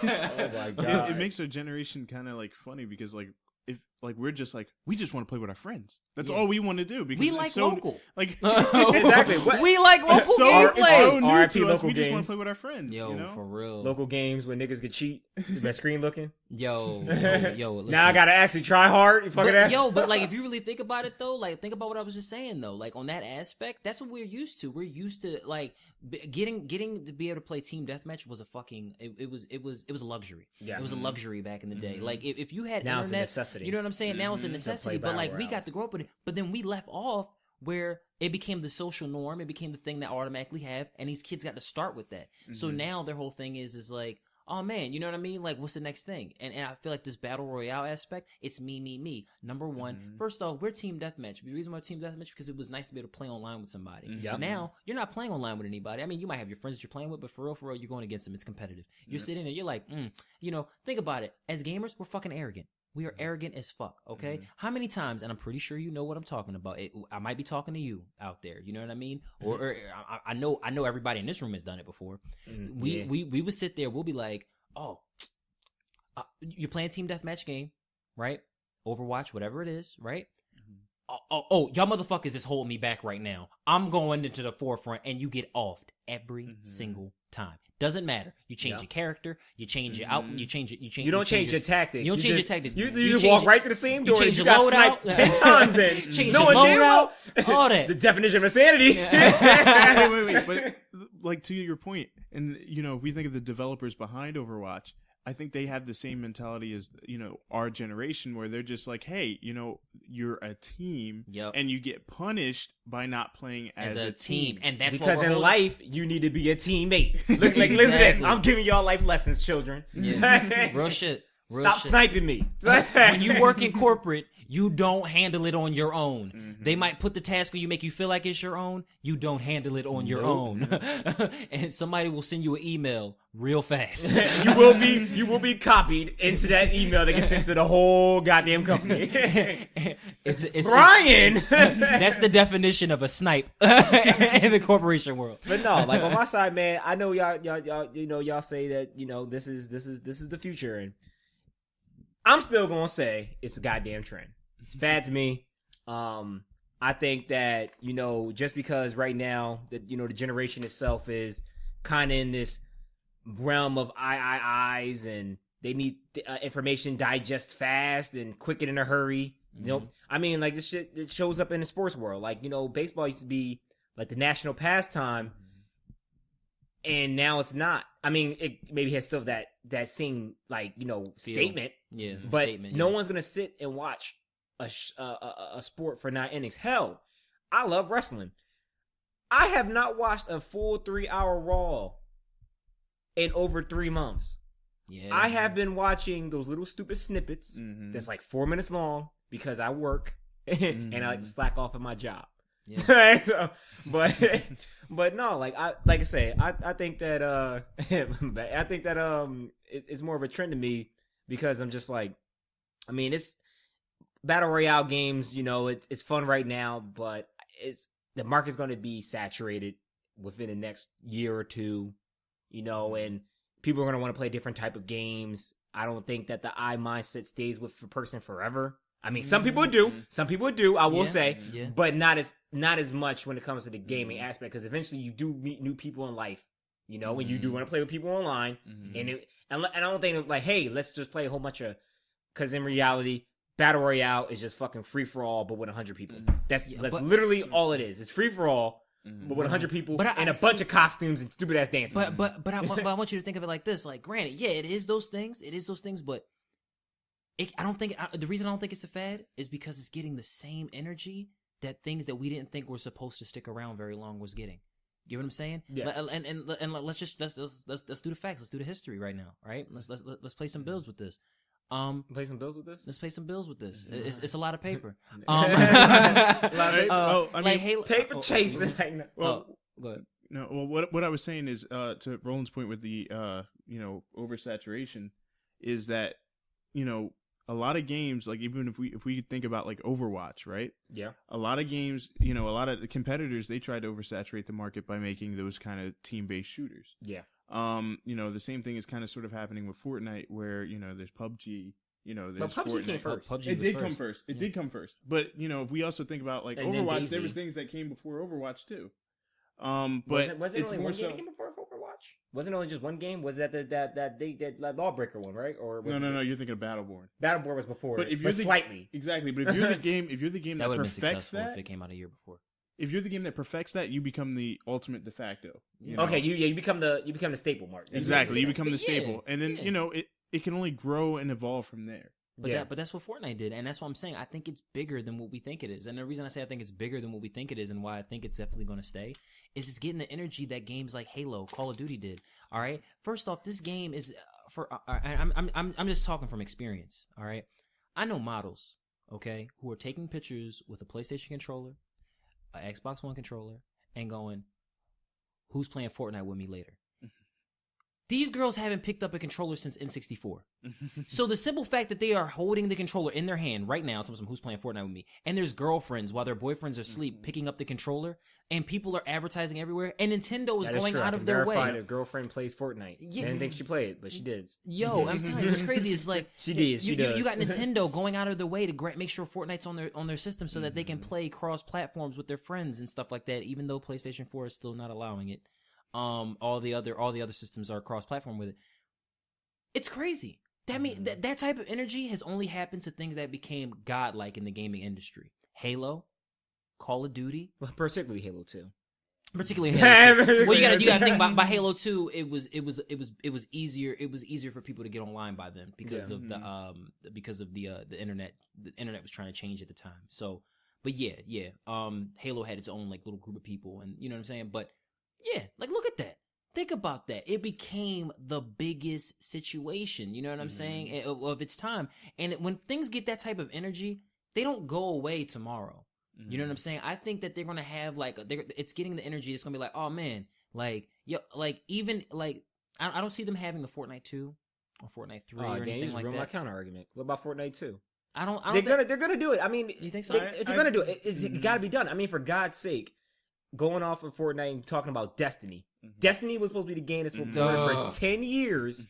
Oh my god. It makes our generation kind of like funny because like if like we're just like we just want to play with our friends. That's all we want to do because We it's like so, local. Like Exactly. What? We like local so, gameplay. it's so new RIP to us. local We just want games. to play with our friends. Yo, you know? for real. Local games where niggas can cheat. That screen looking. Yo. Listen. Now I gotta actually try hard. You fucking But, ass. but like if you really think about it though, like think about what I was just saying though. Like on that aspect, that's what we're used to. We're used to like getting to be able to play team deathmatch was a fucking it was a luxury. Yeah. It was a luxury back in the day. Like if you had Now it's a internet, necessity. you know what I'm saying? Now it's a necessity. But battle like we got royales. to grow up with it. But then we left off where it became the social norm. It became the thing that I automatically have, and these kids got to start with that. So now their whole thing is like, oh man, you know what I mean? Like, what's the next thing? And I feel like this battle royale aspect, it's me. Number one, first off, we're team deathmatch. The reason why we're team deathmatch because it was nice to be able to play online with somebody. Yep. Now you're not playing online with anybody. I mean, you might have your friends that you're playing with, but for real, you're going against them. It's competitive. You're sitting there, you're like, you know, think about it. As gamers, we're fucking arrogant. We are arrogant as fuck, okay? How many times, and I'm pretty sure you know what I'm talking about. I might be talking to you out there, you know what I mean? Or I know everybody in this room has done it before. We would sit there, we'll be like, oh, you're playing team deathmatch game, right? Overwatch, whatever it is, right? Oh, y'all motherfuckers is holding me back right now. I'm going into the forefront, and you get offed every single time. Doesn't matter. You change your character. You change your out. You change it. You don't change your tactics. You don't change your tactics. You just walk right to the same door. change You your got loadout. sniped 10 times in. Change no your one did loadout. well. All that. The definition of insanity. wait. But like to your point, and you know, if we think of the developers behind Overwatch, I think they have the same mentality as, you know, our generation where they're just like, hey, you know, you're a team and you get punished by not playing as a team. And that's because what in life, you need to be a teammate. Look, like, listen to this. I'm giving y'all life lessons, children. Yeah. Real shit. Stop sniping me. When you work in corporate, you don't handle it on your own. They might put the task on you, make you feel like it's your own. You don't handle it on your own. And somebody will send you an email real fast. you will be copied into that email that gets sent to the whole goddamn company. It's Brian. That's the definition of a snipe in the corporation world. But no, like on my side, man, I know y'all, you know, y'all say that, you know, this is the future, and I'm still gonna say it's a goddamn trend. It's bad to me. I think that, you know, just because right now that, you know, the generation itself is kind of in this realm of eyes, and they need information digest fast and quick and in a hurry. You know, I mean, like this shit, it shows up in the sports world. Like, you know, baseball used to be like the national pastime, and now it's not. I mean, it maybe has still that same, like, you know, statement. Yeah, but statement, no one's gonna sit and watch a sport for 9 innings. Hell, I love wrestling. I have not watched a full 3-hour Raw in over 3 months. Yeah, I have been watching those little stupid snippets that's like 4 minutes long because I work and I like to slack off at my job. Yeah. So, but no, like I say, I think that it's more of a trend to me because I'm just like, I mean, it's battle royale games, you know, it's fun right now, but the market's going to be saturated within the next year or two, you know, and people are going to want to play different type of games. I don't think that the I mindset stays with the person forever. I mean, some people do. Some people do, I will say, but not as much when it comes to the gaming aspect, because eventually you do meet new people in life, you know, and you do want to play with people online, and I don't think like, hey, let's just play a whole bunch of, because in reality, battle royale is just fucking free for all, but with 100 people. That's literally all it is. It's free for all, but with 100 people and a bunch of costumes and stupid ass dances. But I want you to think of it like this. Like, granted, yeah, it is those things, but the reason I don't think it's a fad is because it's getting the same energy that things that we didn't think were supposed to stick around very long was getting. You know what I'm saying? Yeah. And let's do the facts. Let's do the history right now, right? Let's play some bills with this. Play some bills with this? Let's play some bills with this. It's a lot of paper. Paper chasing. Go ahead. No, well, what I was saying is, to Roland's point with the, you know, oversaturation, is that, you know, a lot of games, like even if we think about like Overwatch, right? Yeah. A lot of games, you know, a lot of the competitors, they try to oversaturate the market by making those kind of team-based shooters. Yeah. You know, the same thing is kind of sort of happening with Fortnite, where, you know, there's PUBG, you know, there's But PUBG Fortnite. came first. PUBG It was did first. come first. It did come first. But, you know, if we also think about like And then Overwatch, there DayZ. was things that came before Overwatch too. But was it it's only more one so. game that came before Overwatch? Wasn't it only just one game? Was that that Lawbreaker one, right? Or was No, you're thinking of Battleborn. Battleborn was before, But but if you're slightly. Exactly, but if you're the game, That that would have been perfects successful that, if it came out a year before. if you're the game that perfects that, you become the ultimate de facto. You know? Okay, you become the staple mark. Exactly, you Yeah. become the Yeah, staple, and then yeah. you know it can only grow and evolve from there. But that's what Fortnite did, and that's what I'm saying. I think it's bigger than what we think it is, and the reason I say I think it's bigger than what we think it is, and why I think it's definitely going to stay, is it's getting the energy that games like Halo, Call of Duty did. All right, first off, this game is I'm just talking from experience. All right, I know models, okay, who are taking pictures with a PlayStation controller, an Xbox One controller, and going, "Who's playing Fortnite with me later?" These girls haven't picked up a controller since N64. So the simple fact that they are holding the controller in their hand right now, telling them who's playing Fortnite with me, and there's girlfriends while their boyfriends are asleep picking up the controller, and people are advertising everywhere, and Nintendo is going out of their way. A girlfriend plays Fortnite. Yeah. I didn't think she played, but she did. Yo, I'm telling you, it's crazy. It's like She does. You got Nintendo going out of their way to make sure Fortnite's on their system so that they can play cross platforms with their friends and stuff like that. Even though PlayStation 4 is still not allowing it, all the other systems are cross platform with it. It's crazy. That mean that type of energy has only happened to things that became godlike in the gaming industry. Halo, Call of Duty, Well, particularly Halo 2. particularly Halo 2. Well, you gotta think by Halo 2, it was easier. It was easier for people to get online by then because of the internet. The internet was trying to change at the time. So, but yeah. Halo had its own like little group of people, and you know what I'm saying. But yeah, like look at that. Think about that. It became the biggest situation, you know what I'm saying, of its time. And when things get that type of energy, they don't go away tomorrow. You know what I'm saying? I think that they're going to have, like, it's getting the energy. It's going to be like, oh, man, like, yo, like, even, like, I don't see them having a Fortnite 2 or Fortnite 3 or anything like that. My counter argument. What about Fortnite 2? They're gonna do it. I mean, you think so? If they're gonna do it, it's got to be done. I mean, for God's sake. Going off of Fortnite and talking about Destiny. Destiny was supposed to be the game that's been for 10 years.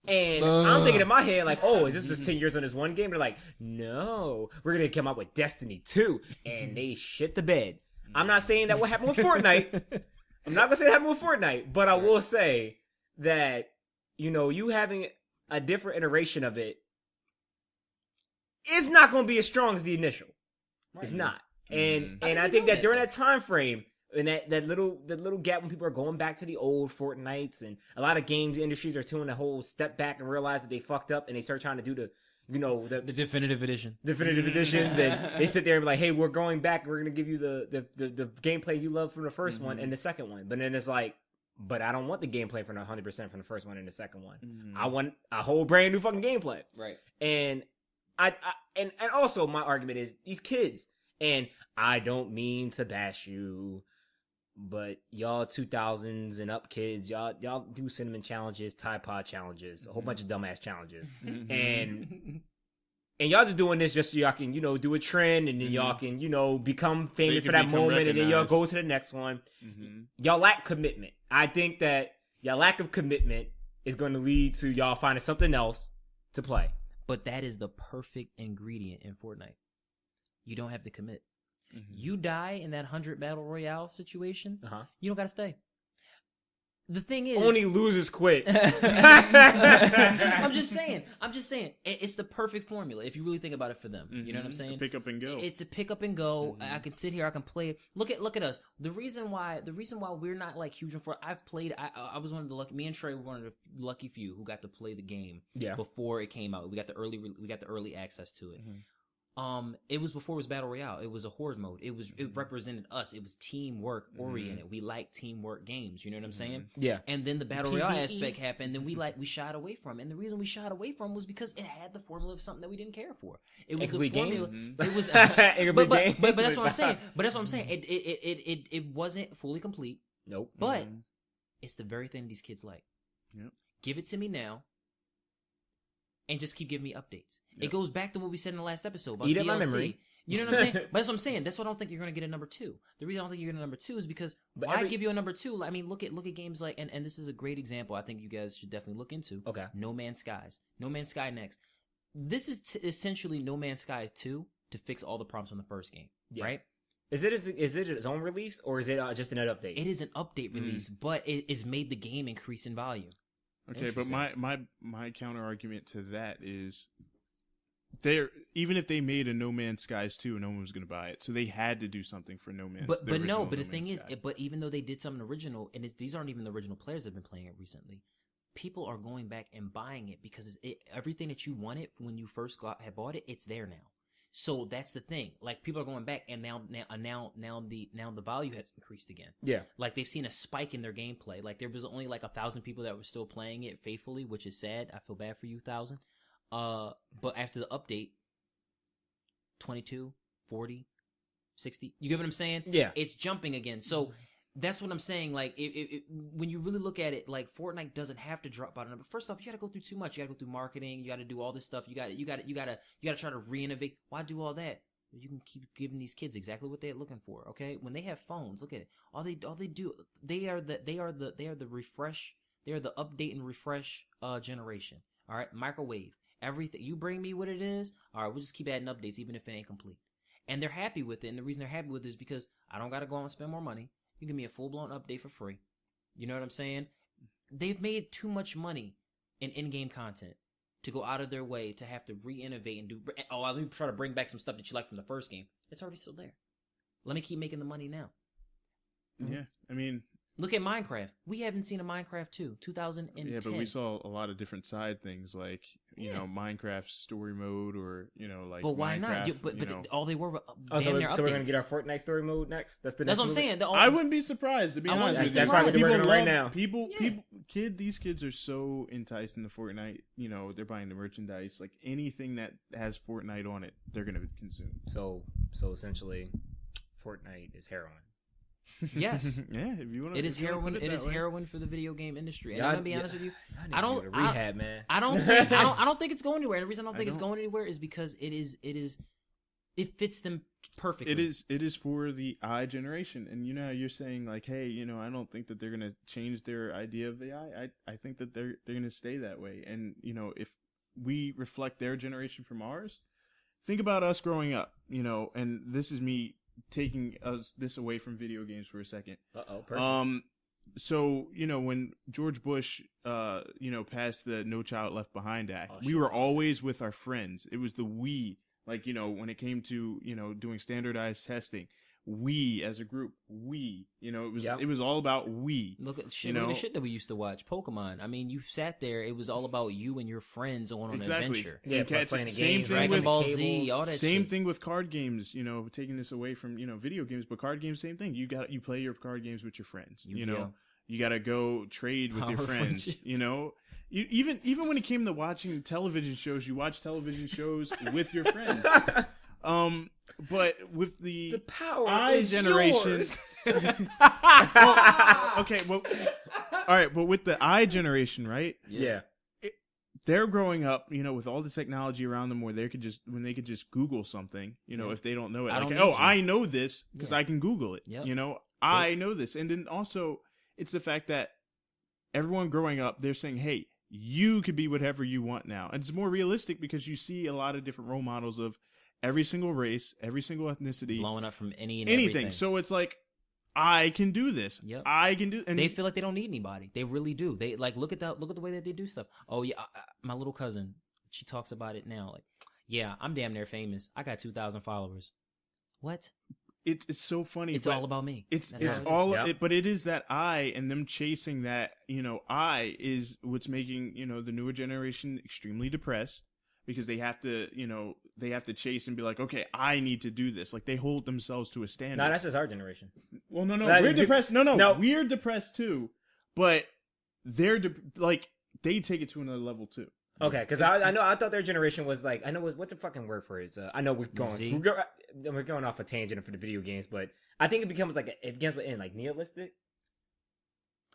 And I'm thinking in my head, like, oh, is this just 10 years on this one game? They're like, no, we're going to come out with Destiny 2. And they shit the bed. I'm not saying that will happen with Fortnite. I'm not going to say that happened with Fortnite. But I will say that, you know, you having a different iteration of it is not going to be as strong as the initial. Right. It's not. And I think that during that time frame, and that little gap when people are going back to the old Fortnites, and a lot of games industries are doing a whole step back and realize that they fucked up, and they start trying to do the definitive edition, editions, and they sit there and be like, hey, we're going back, we're gonna give you the gameplay you love from the first one and the second one, but then it's like, but I don't want the gameplay from 100% from the first one and the second one. I want a whole brand new fucking gameplay, right? And and also my argument is these kids, and I don't mean to bash you, but y'all 2000s and up kids, y'all do cinnamon challenges, Tide Pod challenges, a whole bunch of dumbass challenges, and y'all just doing this just so y'all can, do a trend, and then y'all can, become famous for that moment, and then y'all go to the next one. Y'all lack commitment. I think that y'all lack of commitment is going to lead to y'all finding something else to play. But that is the perfect ingredient in Fortnite. You don't have to commit. You die in that 100 battle royale situation, you don't got to stay. The thing is, only losers quit. I'm just saying. It's the perfect formula if you really think about it for them. You know what I'm saying? Pick up and go. It's a pick up and go. I can sit here. I can play. Look at us. The reason why we're not like huge on Fortnite. I've played. I was one of the lucky. Me and Trey were one of the lucky few who got to play the game before it came out. We got the early access to it. It was before it was battle royale. It was a horde mode. It represented us. It was teamwork oriented. We like teamwork games. You know what I'm saying? Yeah. And then the battle royale aspect happened. Then we shied away from it. And the reason we shied away from it was because it had the formula of something that we didn't care for. It was the formula. It was. But that's what I'm saying. It wasn't fully complete. Nope. But it's the very thing these kids like. Yep. Give it to me now. and just keep giving me updates. Yep. It goes back to what we said in the last episode about Eat up DLC. my memory. You know what I'm saying? But that's what I'm saying. That's what I don't think you're going to get a number 2. The reason I don't think you're going to get a number 2 is because why give you a number 2? I mean, look at games like, and this is a great example I think you guys should definitely look into. Okay. No Man's Skies. No Man's Sky next. This is essentially No Man's Sky 2 to fix all the problems from the first game, right? Is it its own release, or is it just another update? It is an update release, but it's made the game increase in value. Okay, but my counter argument to that is, even if they made a No Man's Skies 2, no one was going to buy it, so they had to do something for No Man's. But the thing is, but even though they did something original, and these aren't even the original players that have been playing it recently, people are going back and buying it because everything that you wanted when you first had bought it, it's there now. So that's the thing. Like, people are going back, and now the value has increased again. Yeah. Like, they've seen a spike in their gameplay. Like, there was only like 1,000 people that were still playing it faithfully, which is sad. I feel bad for you, 1,000. But after the update, 22, 40, 60. You get what I'm saying? Yeah. It's jumping again. So that's what I'm saying. Like, when you really look at it, like, Fortnite doesn't have to drop out a number. First off, you got to go through too much. You got to go through marketing. You got to do all this stuff. You got to try to re-innovate. Why do all that? You can keep giving these kids exactly what they're looking for. Okay, when they have phones, look at it. All they do, they are the refresh. They are the update and refresh generation. All right, microwave. Everything you bring me what it is, all right, we'll just keep adding updates even if it ain't complete. And they're happy with it, and the reason they're happy with it is because I don't got to go out and spend more money. You give me a full-blown update for free. You know what I'm saying? They've made too much money in in-game content to go out of their way to have to re-innovate and do, let me try to bring back some stuff that you like from the first game. It's already still there. Let me keep making the money now. Yeah, I mean, look at Minecraft. We haven't seen a Minecraft 2, 2010. Yeah, but we saw a lot of different side things, like, you know, Minecraft story mode, or, you know, like. But why Minecraft, not? But all they were. So we're gonna get our Fortnite story mode next. That's what I'm saying. I wouldn't be surprised, to be honest with you. That's why we're working on right now. These kids are so enticed into Fortnite. You know, they're buying the merchandise. Like, anything that has Fortnite on it, they're gonna consume. So essentially, Fortnite is heroin. Yes. Yeah. If you want, it is heroin. It is heroin for the video game industry. And I'm gonna be honest with you. I don't rehab, man. I don't think it's going anywhere. And the reason I don't think it's going anywhere is because it fits them perfectly. It is for the I generation. And you know, you're saying like, hey, you know, I don't think that they're gonna change their idea of the I think that they're gonna stay that way. And you know, if we reflect their generation from ours, think about us growing up. You know, and this is me taking this away from video games for a second. Perfect. So, you know, when George Bush, you know, passed the No Child Left Behind Act, we were always with our friends. It was the we, like, you know, when it came to, you know, doing standardized testing, we as a group, you know, it was all about we. Look at the shit that we used to watch. Pokemon. I mean, you sat there. It was all about you and your friends going on an adventure. Yeah, playing games, Dragon Ball Z, all that shit. Same thing with card games. You know, taking this away from, you know, video games, but card games, same thing. You play your card games with your friends. You know, you got to go trade with your friends. You know. Even when it came to watching television shows, you watch television shows with your friends. But with the power I generation, okay, well, all right, but with the I generation, right? Yeah, they're growing up, you know, with all the technology around them, where they could just Google something, you know, if they don't know it, I know this because I can Google it. You know, I know this, and then also it's the fact that everyone growing up, they're saying, hey, you could be whatever you want now, and it's more realistic because you see a lot of different role models of every single race, every single ethnicity, blowing up from anything. Everything. So it's like, I can do this. Yep. I can do. And they feel like they don't need anybody. They really do. They like look at the way that they do stuff. Oh yeah, my little cousin, she talks about it now. Like, yeah, I'm damn near famous. I got 2,000 followers. What? It's so funny. It's all about me. It's all. But it is that I and them chasing that. You know, I is what's making, you know, the newer generation extremely depressed. Because they have to, you know, chase and be like, okay, I need to do this. Like, they hold themselves to a standard. No, that's just our generation. Well, no, we're depressed. No, we're depressed too. But they're like, they take it to another level too. Okay, because I thought their generation was like, what's the fucking word for it? I know we're going off a tangent for the video games, but I think it becomes like nihilistic.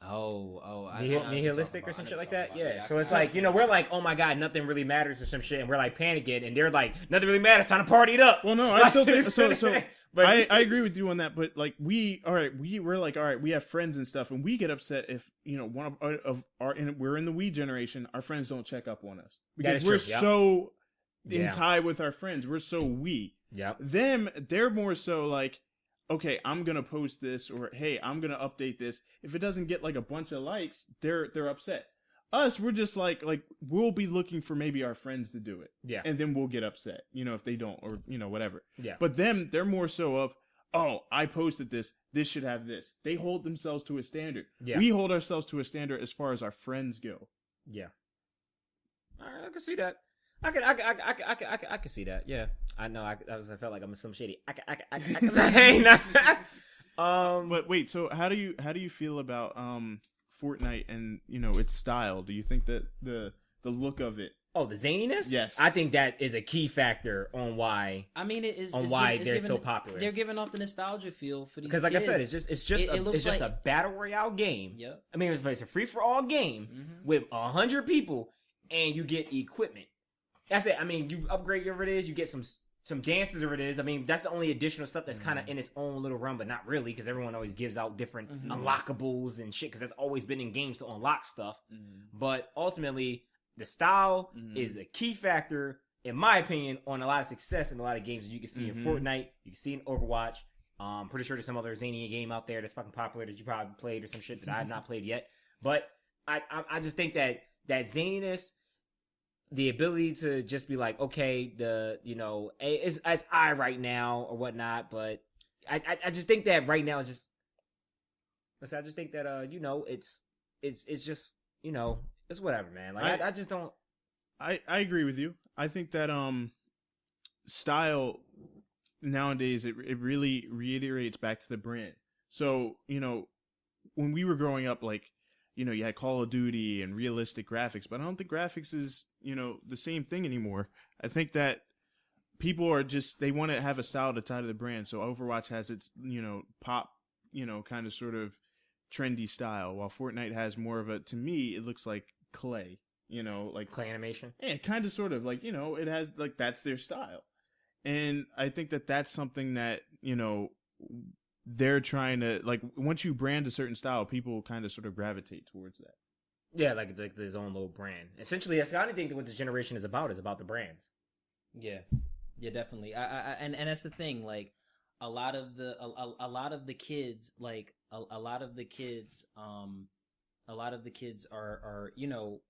nihilistic or some shit like that. Yeah. So it's like, we're like, oh my god, nothing really matters or some shit, and we're like panicking, and they're like, nothing really matters, time to party it up. Well, no, I still think so. But I agree with you on that. But like we're like, all right, we have friends and stuff, and we get upset if one of our and we're in the we generation, our friends don't check up on us because we're so in tie with our friends. We're so we. Yep. They're more so like, okay, I'm gonna post this, or hey, I'm gonna update this. If it doesn't get like a bunch of likes, they're upset. Us, we're just like we'll be looking for maybe our friends to do it, and then we'll get upset, if they don't, or whatever. Yeah. But they're more so of, oh, I posted this. This should have this. They hold themselves to a standard. Yeah. We hold ourselves to a standard as far as our friends go. Yeah. All right, I can see that. I can see that. Yeah, I know. I felt like I'm some shady. I can say. But wait. So how do you feel about Fortnite and its style? Do you think that the look of it? Oh, the zaniness? Yes. I think that is a key factor on why. I mean, it's they're so popular. They're giving off the nostalgia feel for these. Because, like kids. I said, it's just a battle royale game. Yep. I mean, it's a free for all game with 100 people, and you get equipment. That's it. I mean, you upgrade whatever it is, you get some dances or it is. I mean, that's the only additional stuff that's kind of in its own little realm, but not really, because everyone always gives out different unlockables and shit, because that's always been in games to unlock stuff. But ultimately, the style is a key factor, in my opinion, on a lot of success in a lot of games that you can see in Fortnite, you can see in Overwatch. Pretty sure there's some other zany game out there that's fucking popular that you probably played or some shit that I have not played yet. But I just think that zaniness, the ability to just be like, okay, it's as I right now or whatnot, but I just think that right now it's just it's whatever, man. Like I just don't. I agree with you. I think that style nowadays it really reiterates back to the brand. So when we were growing up, like. You had Call of Duty and realistic graphics, but I don't think graphics is, the same thing anymore. I think that people are they want to have a style to tie to the brand. So Overwatch has its, pop, kind of sort of trendy style, while Fortnite has more of to me, it looks like clay, like clay animation. Yeah, kind of sort of like, it has like, that's their style. And I think that that's something that, they're trying to, like, once you brand a certain style, people kind of sort of gravitate towards that. Yeah, like his own little brand. Essentially, that's the only thing that what this generation is about the brands. Yeah, definitely. And that's the thing. Like, a lot of the kids are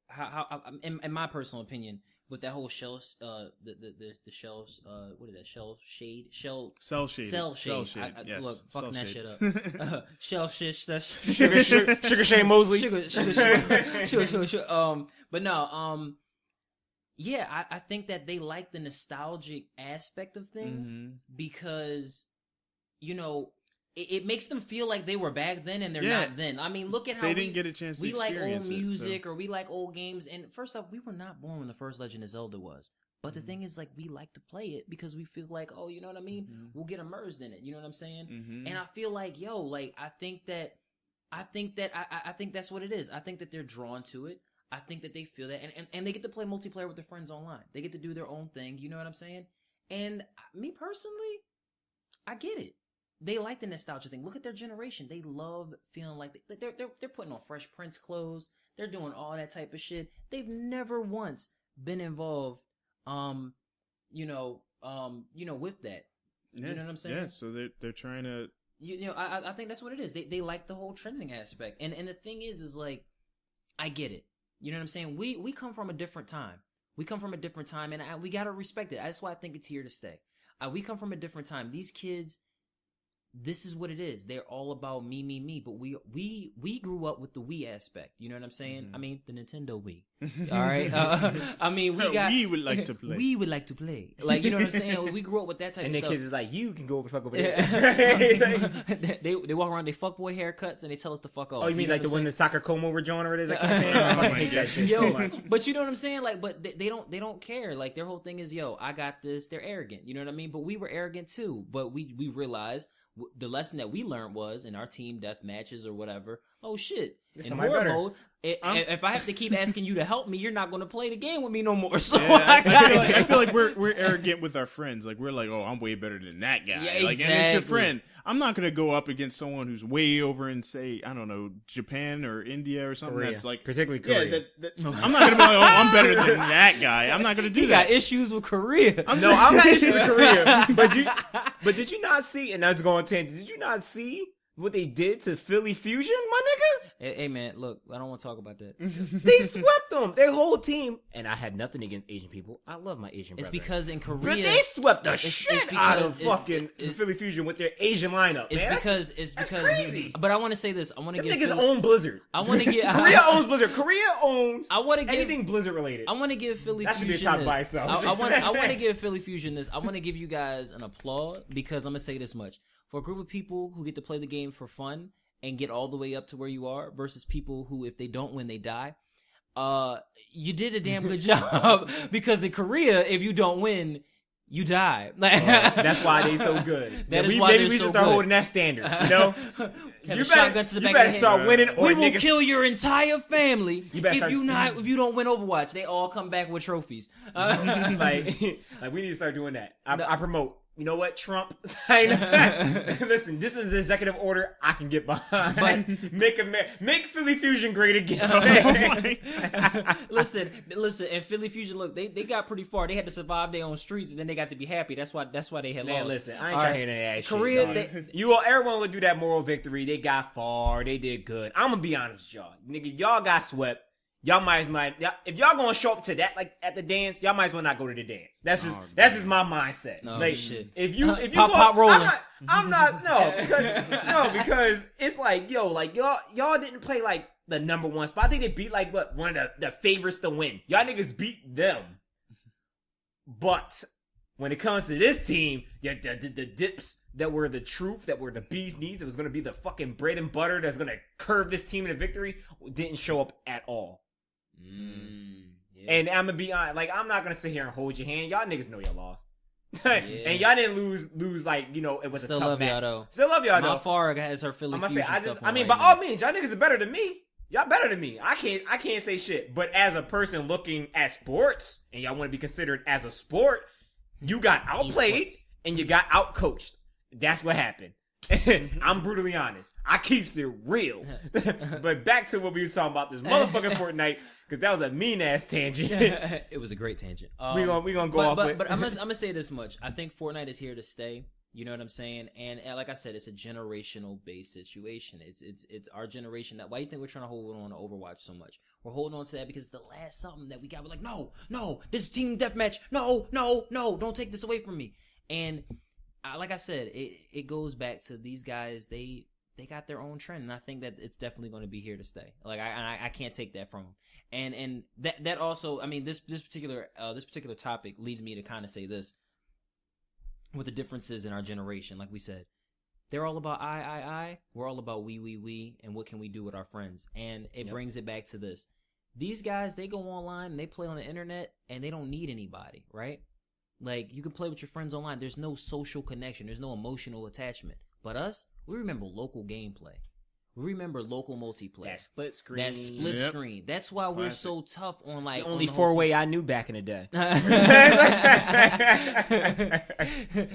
how in my personal opinion. With that whole shell, the shells, what is that? Cell shade. Yes. Look, fucking that shade. shit up. Shell shit. That's Sugar Shane Mosley. Sure. But no. Yeah, I think that they like the nostalgic aspect of things because, it makes them feel like they were back then and they're not then. I mean, look at how they didn't get a chance to experience like old music so. Or we like old games. And first off, we were not born when the first Legend of Zelda was. But the thing is, like, we like to play it because we feel like, oh, you know what I mean? We'll get immersed in it. You know what I'm saying? And I feel like, I think that's what it is. I think that they're drawn to it. I think that they feel that. And they get to play multiplayer with their friends online. They get to do their own thing. You know what I'm saying? And me personally, I get it. They like the nostalgia thing. Look at their generation. They love feeling like they're putting on Fresh Prince clothes. They're doing all that type of shit. They've never once been involved, with that. You know what I'm saying? Yeah. So they're trying to. I think that's what it is. They like the whole trending aspect. And the thing is like, I get it. You know what I'm saying? We come from a different time. And we gotta respect it. That's why I think it's here to stay. We come from a different time. These kids. This is what it is. They're all about me. But we grew up with the Wii aspect. You know what I'm saying? I mean, the Nintendo Wii. All right. I mean, we would like to play. We would like to play. Like, you know what I'm saying? We grew up with that type of stuff. And the kids is like, you can go fuck over there. They walk around, they fuckboy haircuts, and they tell us to fuck off. Oh, you mean like the one the soccer comb over John or it is? I hate that shit so much. But you know what I'm saying? Like, but they don't care. Like, their whole thing is, I got this. They're arrogant. You know what I mean? But we were arrogant too. But we realized. The lesson that we learned was in our team death matches or whatever oh shit. There's In somebody horror better. mode, if I have to keep asking you to help me, you're not going to play the game with me no more. So Yeah, I feel like we're arrogant with our friends. Like we're like, oh, I'm way better than that guy. Yeah, Like, and it's your exactly. friend. I'm not gonna go up against someone who's way over in, say, I don't know, Japan or India or something. Korea. That's like Particularly yeah. Korea. I'm not gonna be like, oh, I'm better than that guy. I'm not gonna do you that. got issues with Korea. No, I'm not issues with Korea. But did you not see? And that's going tangent. Did you not see what they did to Philly Fusion, my nigga? Hey, man, look, I don't want to talk about that. They swept them, their whole team. And I had nothing against Asian people. I love my Asian It's brothers. because in Korea, But they swept the it's shit because out of it- fucking it- Philly Fusion with their Asian lineup. it's man. because that's crazy. But I want to say this. I want to Them give niggas Philly, own Blizzard. I want to get Korea owns Blizzard. Korea owns I want to give anything Blizzard related. I want to give Philly That should be a Fusion top this. by itself. I want to give Philly Fusion this. I want to give you guys an applaud because I'm gonna say this much: for a group of people who get to play the game for fun and get all the way up to where you are, versus people who, if they don't win, they die. You did a damn good job because in Korea, if you don't win, you die. That's why they so good. That is we, why maybe they're we so should start good. holding that standard. You know, Have a shotgun to the back you better of the start head. winning, or We will niggas, kill your entire family You better if start- you don't win Overwatch. They all come back with trophies. like we need to start doing that. I promote. You know what, Trump? Listen, this is the executive order I can get behind. Make Philly Fusion great again. listen, and Philly Fusion, look, they got pretty far. They had to survive their own streets, and then they got to be happy. That's why they had Man, lost. listen, I ain't All trying right. to hear that Korea, shit. Dog. Everyone would do that moral victory. They got far. They did good. I'm gonna be honest with y'all, nigga. Y'all got swept. Y'all if y'all gonna show up to that like at the dance, y'all might as well not go to the dance. That's just my mindset. Oh, like, shit. If you Pop rolling. I'm not because it's like y'all didn't play like the number one spot. I think they beat like one of the favorites to win. Y'all niggas beat them. But when it comes to this team, the dips that were the truth, that were the bee's knees, that was going to be the fucking bread and butter that's going to curve this team into victory, didn't show up at all. Yeah. And I'm going to be honest, like, I'm not going to sit here and hold your hand. Y'all niggas know y'all lost. Yeah. And y'all didn't lose like, it was Still a tough love match. y'all though. Still love y'all though. Mafara has her Philly I'm gonna Fusion say, stuff. by on right now. all means, y'all niggas are better than me. Y'all better than me. I can't say shit. But as a person looking at sports, and y'all want to be considered as a sport, you got outplayed Esports. and you got outcoached. That's what happened. I'm brutally honest. I keeps it real. But back to what we was talking about, this motherfucking Fortnite, because that was a mean ass tangent. It was a great tangent. we gonna go off. But I'm gonna say this much. I think Fortnite is here to stay. You know what I'm saying? And like I said, it's a generational based situation. It's our generation. That why you think we're trying to hold on to Overwatch so much? We're holding on to that because it's the last something that we got. We're like, no, this is team deathmatch. No, don't take this away from me. And like I said, it goes back to these guys. They got their own trend, and I think that it's definitely going to be here to stay. Like I can't take that from them. And that also, I mean, this particular topic leads me to kind of say this. With the differences in our generation, like we said, they're all about I. We're all about we, and what can we do with our friends? And it brings it back to this. These guys, they go online and they play on the internet and they don't need anybody, right? Like, you can play with your friends online. There's no social connection. There's no emotional attachment. But us, we remember local gameplay. We remember local multiplayer. that split screen. Screen. That's why we're so tough on like The only on the whole four-way I knew back in the day.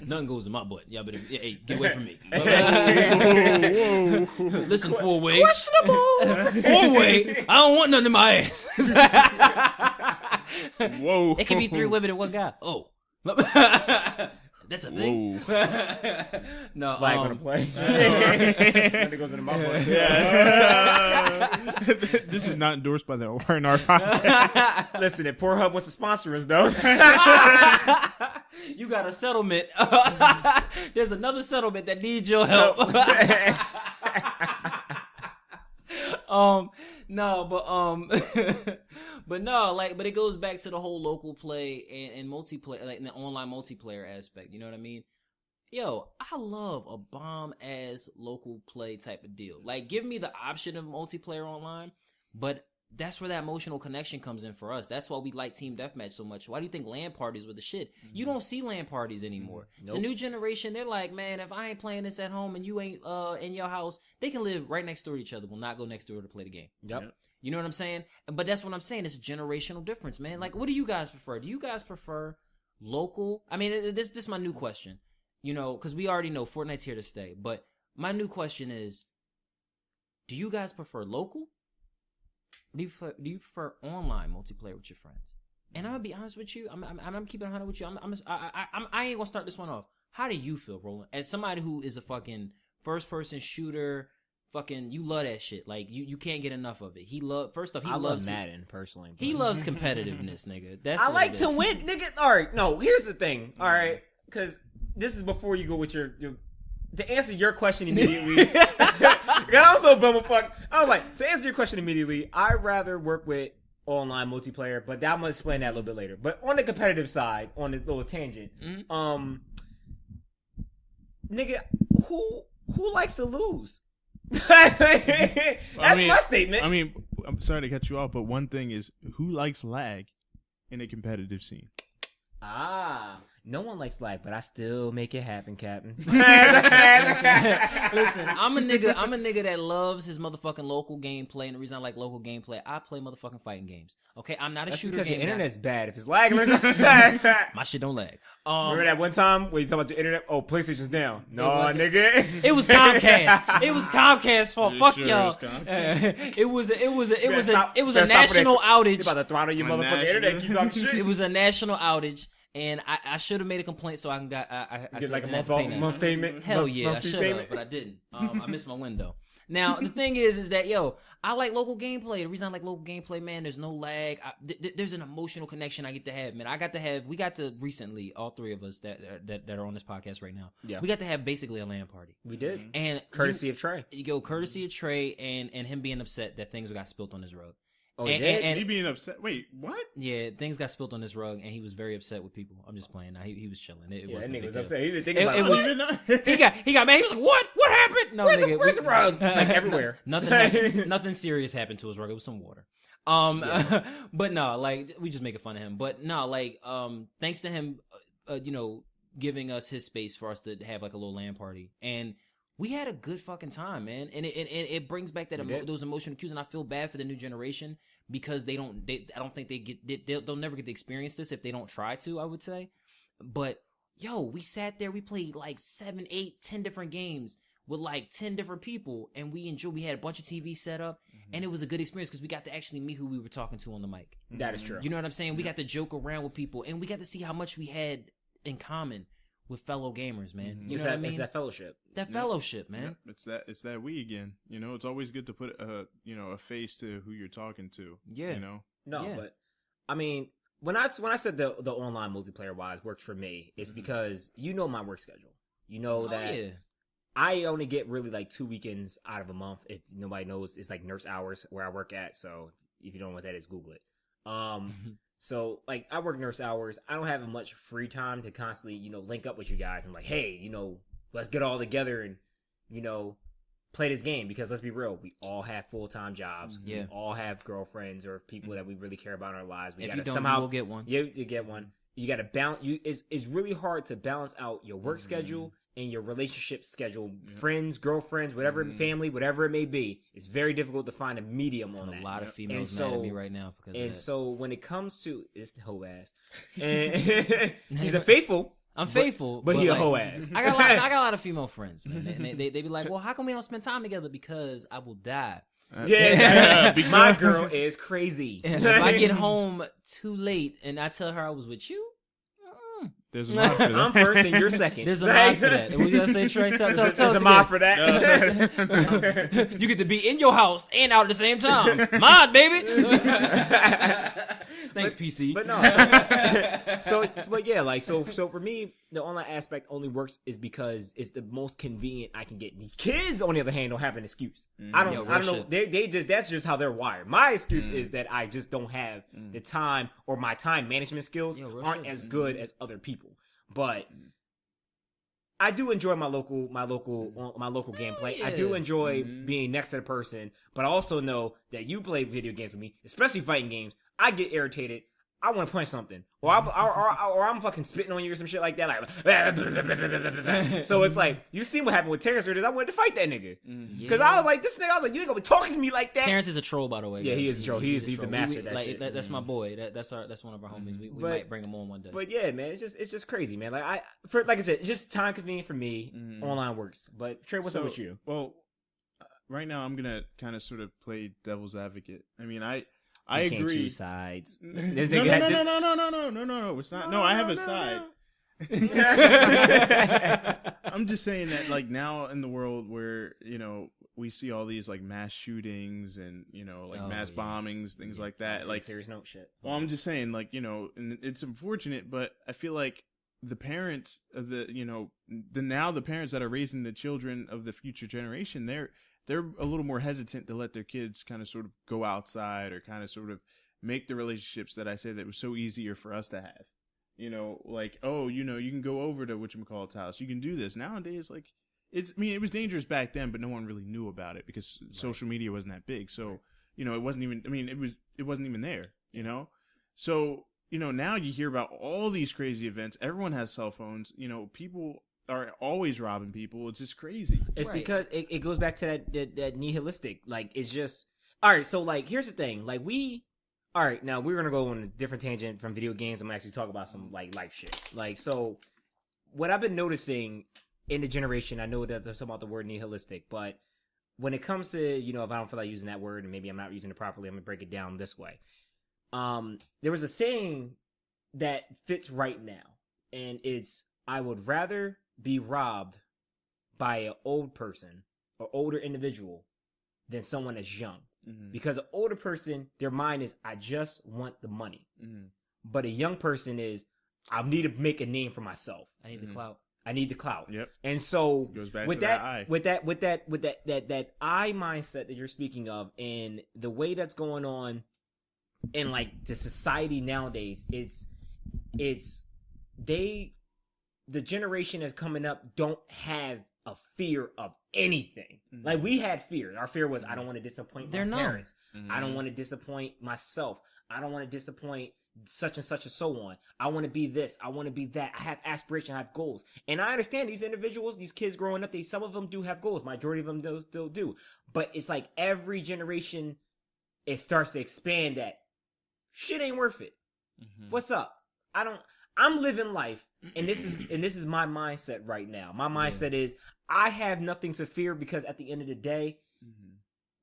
Nothing goes in my butt. Y'all better, hey, get away from me. Whoa. Listen, 4-way. Questionable. 4-way. I don't want nothing in my ass. Whoa. It can be 3 women and 1 guy. Oh. That's a thing. No, Flag gonna play. Nothing goes into my butt. This is not endorsed by the R&R podcast. Listen, if Pornhub wants to sponsor us, though. You got a settlement. There's another settlement that needs your help. But it goes back to the whole local play and multiplayer, like in the online multiplayer aspect. You know what I mean? Yo, I love a bomb ass local play type of deal. Like, give me the option of multiplayer online, but that's where that emotional connection comes in for us. That's why we like Team Deathmatch so much. Why do you think LAN parties were the shit? You don't see LAN parties anymore. Nope. The new generation, they're like, man, if I ain't playing this at home and you ain't in your house, they can live right next door to each other. Will not go next door to play the game. Yep. You know what I'm saying? But that's what I'm saying. It's a generational difference, man. Like, what do you guys prefer? Do you guys prefer local? I mean, this is my new question. You know, because we already know Fortnite's here to stay. But my new question is, do you guys prefer local? Do you prefer online multiplayer with your friends? And I'm gonna be honest with you. I'm keeping 100 with you. I ain't gonna start this one off. How do you feel, Roland? As somebody who is a fucking first person shooter, fucking, you love that shit. Like you can't get enough of it. First off, he loves Madden personally. But... He loves competitiveness, nigga. That's I like to win, nigga. All right, no. Here's the thing. All right, because this is before you go with your to answer your question immediately. I'm so bumblefuck. I was like, to answer your question immediately, I'd rather work with online multiplayer, but I'm gonna explain that a little bit later. But on the competitive side, on this little tangent, nigga, who likes to lose? That's my statement. I mean, I'm sorry to cut you off, but one thing is, who likes lag in a competitive scene? No one likes lag, but I still make it happen, Captain. Listen, I'm a nigga that loves his motherfucking local gameplay, and the reason I like local gameplay, I play motherfucking fighting games. Okay, I'm not a shooter. Because game your internet's guy. bad. If it's lagging, My shit don't lag. Remember that one time when you talk about your internet? Oh, PlayStation's down. No, nigga. It was Comcast. It was Comcast's fault. Fuck sure y'all. It was a national outage. You about to throttle your motherfucking internet? Keep talking shit. It was a national outage. And I should have made a complaint so I can get like a month payment. Hell yeah, I should have, but I didn't. I missed my window. Now the thing is that I like local gameplay. The reason I like local gameplay, man, there's no lag. There's an emotional connection I get to have, man. We got to recently, all three of us that are on this podcast right now. Yeah, we got to have basically a LAN party. We did, and courtesy of Trey. Courtesy of Trey, and him being upset that things got spilt on his rug. Oh, and he being upset. Wait, what? Yeah, things got spilled on this rug, and he was very upset with people. I'm just playing. Now he was chilling. It that wasn't nigga a big was deal. upset. He didn't think about it. He got mad. He was like, "What? What happened? No, where's nigga, the rug? Like everywhere. Nothing serious happened to his rug. It was some water. But no, like we just making fun of him. But no, like thanks to him, giving us his space for us to have like a little LAN party, and we had a good fucking time, man. And it brings back those emotional cues, and I feel bad for the new generation. Because I don't think they'll never get to experience this if they don't try to, I would say. But we sat there, we played like 7, 8, 10 different games with like 10 different people, and we had a bunch of TV set up, and it was a good experience because we got to actually meet who we were talking to on the mic. That is true. You know what I'm saying? We got to joke around with people, and we got to see how much we had in common with fellow gamers, man. You know what I mean? It's that fellowship. Fellowship, man. It's that we again. It's always good to put a face to who you're talking to. Yeah. But I mean, when I said the online multiplayer wise worked for me, it's because my work schedule. That I only get really like 2 weekends out of a month. If nobody knows, it's like nurse hours where I work at. So if you don't know what that is, Google it. So, like, I work nurse hours. I don't have much free time to constantly, link up with you guys. I'm like, hey, let's get all together and, play this game. Because let's be real, we all have full-time jobs. Yeah. We all have girlfriends or people that we really care about in our lives. If you don't, you will get one. You get one. You got to balance. It's really hard to balance out your work schedule and your relationship schedule, friends, girlfriends, whatever, family, whatever it may be. It's very difficult to find a medium on that. A lot of females mad at me right now because of that. So when it comes to this hoe ass, and he's a faithful. I'm faithful, but he a hoe ass. I got a lot of female friends, man. They be like, well, how come we don't spend time together? Because I will die. My girl is crazy. If I get home too late and I tell her I was with you, there's a mod for that. I'm first and you're second. There's a mod for that. What you gonna say, Trey? Tell there's us a mod for that. You get to be in your house and out at the same time. Mod, baby. Thanks, PC. But no. So for me, the online aspect only works is because it's the most convenient I can get. These kids, on the other hand, don't have an excuse. I don't know. They just that's just how they're wired. My excuse is that I just don't have the time, or my time management skills aren't as good as other people. But I do enjoy my local gameplay. yeah. I do enjoy being next to the person, but I also know that you play video games with me, especially fighting games. I get irritated. I want to punch something, or I'm fucking spitting on you or some shit like that. Like, so it's like you see what happened with Terrence. I wanted to fight that nigga because I was like, this nigga. I was like, you ain't gonna be talking to me like that. Terrence is a troll, by the way. Yeah, guys. he is a troll. He's a master of that like, shit. That's my boy. That's one of our homies. We might bring him on one day. But yeah, man, it's just crazy, man. Like like I said, it's just time convenient for me. Online works. But Trey, what's up with you? Well, right now I'm gonna kind of sort of play devil's advocate. I mean, I Can't agree. choose sides. No. It's not. No, I have a side. I'm just saying that, like, now in the world where, you know, we see all these like mass shootings and, you know, like mass bombings, things like that. Like, serious note shit. Well, I'm just saying, like, you know, and it's unfortunate, but I feel like the parents of the, you know, the parents that are raising the children of the future generation, they're a little more hesitant to let their kids kind of sort of go outside or kind of sort of make the relationships that I say that was so easier for us to have. You know, like, oh, you know, you can go over to whatchamacallit's house. You can do this. Nowadays, like, it was dangerous back then, but no one really knew about it because social media wasn't that big. So, you know, it wasn't even there, you know? So, you know, now you hear about all these crazy events. Everyone has cell phones. You know, people are always robbing people. It's just crazy. It's because it goes back to that nihilistic. Like, it's just all right. So, like, here's the thing. Like, all right. Now we're gonna go on a different tangent from video games. I'm gonna actually talk about some like life shit. Like, so what I've been noticing in the generation, I know that there's something about the word nihilistic, but when it comes to, you know, if I don't feel like using that word and maybe I'm not using it properly, I'm gonna break it down this way. There was a saying that fits right now, and it's, I would rather be robbed by an old person or older individual than someone that's young. Because an older person, their mind is, I just want the money. But a young person is, I need to make a name for myself. I need the clout. I need the clout. Yep. And so Goes back with to that, eye. with that eye mindset that you're speaking of, and the way that's going on in like the society nowadays, the generation that's coming up don't have a fear of anything. Like, we had fear. Our fear was, I don't want to disappoint my parents. I don't want to disappoint myself. I don't want to disappoint such and such and so on. I want to be this. I want to be that. I have aspirations. I have goals. And I understand these individuals, these kids growing up, some of them do have goals. Majority of them still do. But it's like every generation, it starts to expand that shit ain't worth it. What's up? I'm living life, and this is my mindset right now. My mindset is, I have nothing to fear, because at the end of the day,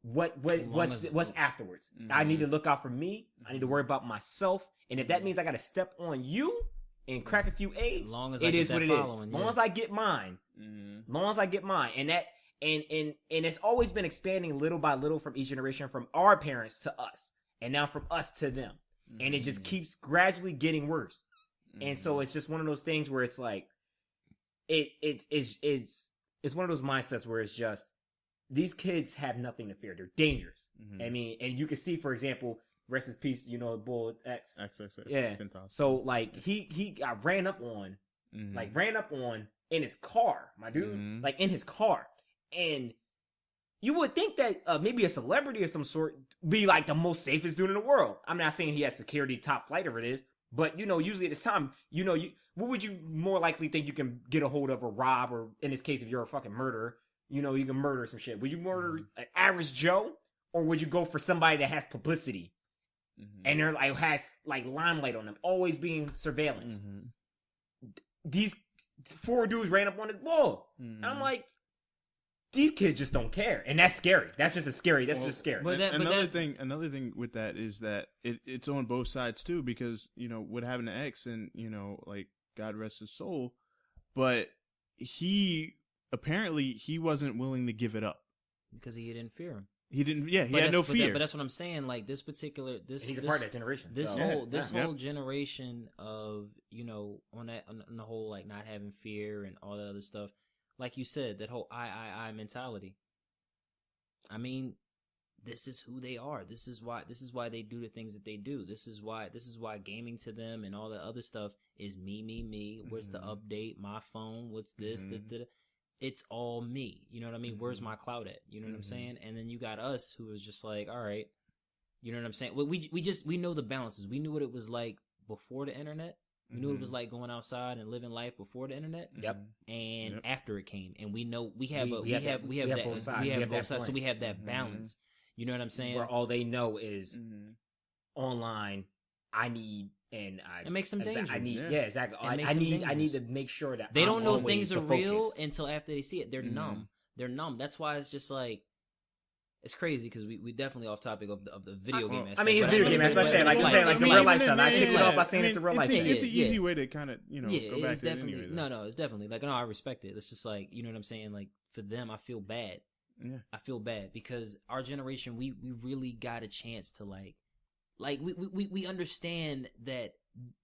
what's afterwards? I need to look out for me. I need to worry about myself, and if that means I got to step on you and crack a few eggs, it is what it is. As long as I get mine, and that and it's always been expanding little by little from each generation, from our parents to us, and now from us to them, and it just keeps gradually getting worse. And so it's just one of those things where it's like, it's one of those mindsets where it's just, these kids have nothing to fear. They're dangerous. I mean, and you can see, for example, rest in peace, you know, Bull X. Yeah. 10,000. So like he got ran up on in his car, my dude, like in his car. And you would think that maybe a celebrity of some sort be like the most safest dude in the world. I'm not saying he has security top flight over this. But, you know, usually at this time, you know, what would you more likely think you can get a hold of or rob, or in this case, if you're a fucking murderer, you know, you can murder some shit. Would you murder an average Joe, or would you go for somebody that has publicity and they're like, has like limelight on them, always being surveillance? These 4 dudes ran up on his wall. I'm like, these kids just don't care, and that's scary. That's just scary. But another thing with that is that it's on both sides too, because, you know, what happened to X, and, you know, like, God rest his soul, but he wasn't willing to give it up because he didn't fear him. He didn't. Yeah, he had no fear. But that's what I'm saying. Like, he's a part of that generation. This whole generation of, you know, on the whole, like, not having fear and all that other stuff. Like you said, that whole I mentality. I mean, this is who they are. This is why they do the things that they do. This is why gaming to them and all that other stuff is me. Where's the update? My phone. What's this? It's all me. You know what I mean? Where's my clout at? You know what I'm saying? And then you got us who was just like, all right, you know what I'm saying? We know the balances. We knew what it was like before the internet. We knew what it was like going outside and living life before the internet. Yep. And after it came, and we know we have both sides. We have both sides. So we have that balance. You know what I'm saying? Where all they know is online. It makes them dangerous. Exactly. I need to make sure that they don't know things are real until after they see it. They're numb. They're numb. That's why it's just like. It's crazy because we definitely off topic of the video game aspect. I mean, video game aspect. I'm saying like the real life stuff. I kicked it off by saying it's a real life thing. It's an easy way to kind of go back to it anyway. No, it's definitely like I respect it. It's just like you know what I'm saying. Like for them, I feel bad. Yeah, I feel bad because our generation, we really got a chance to like we understand that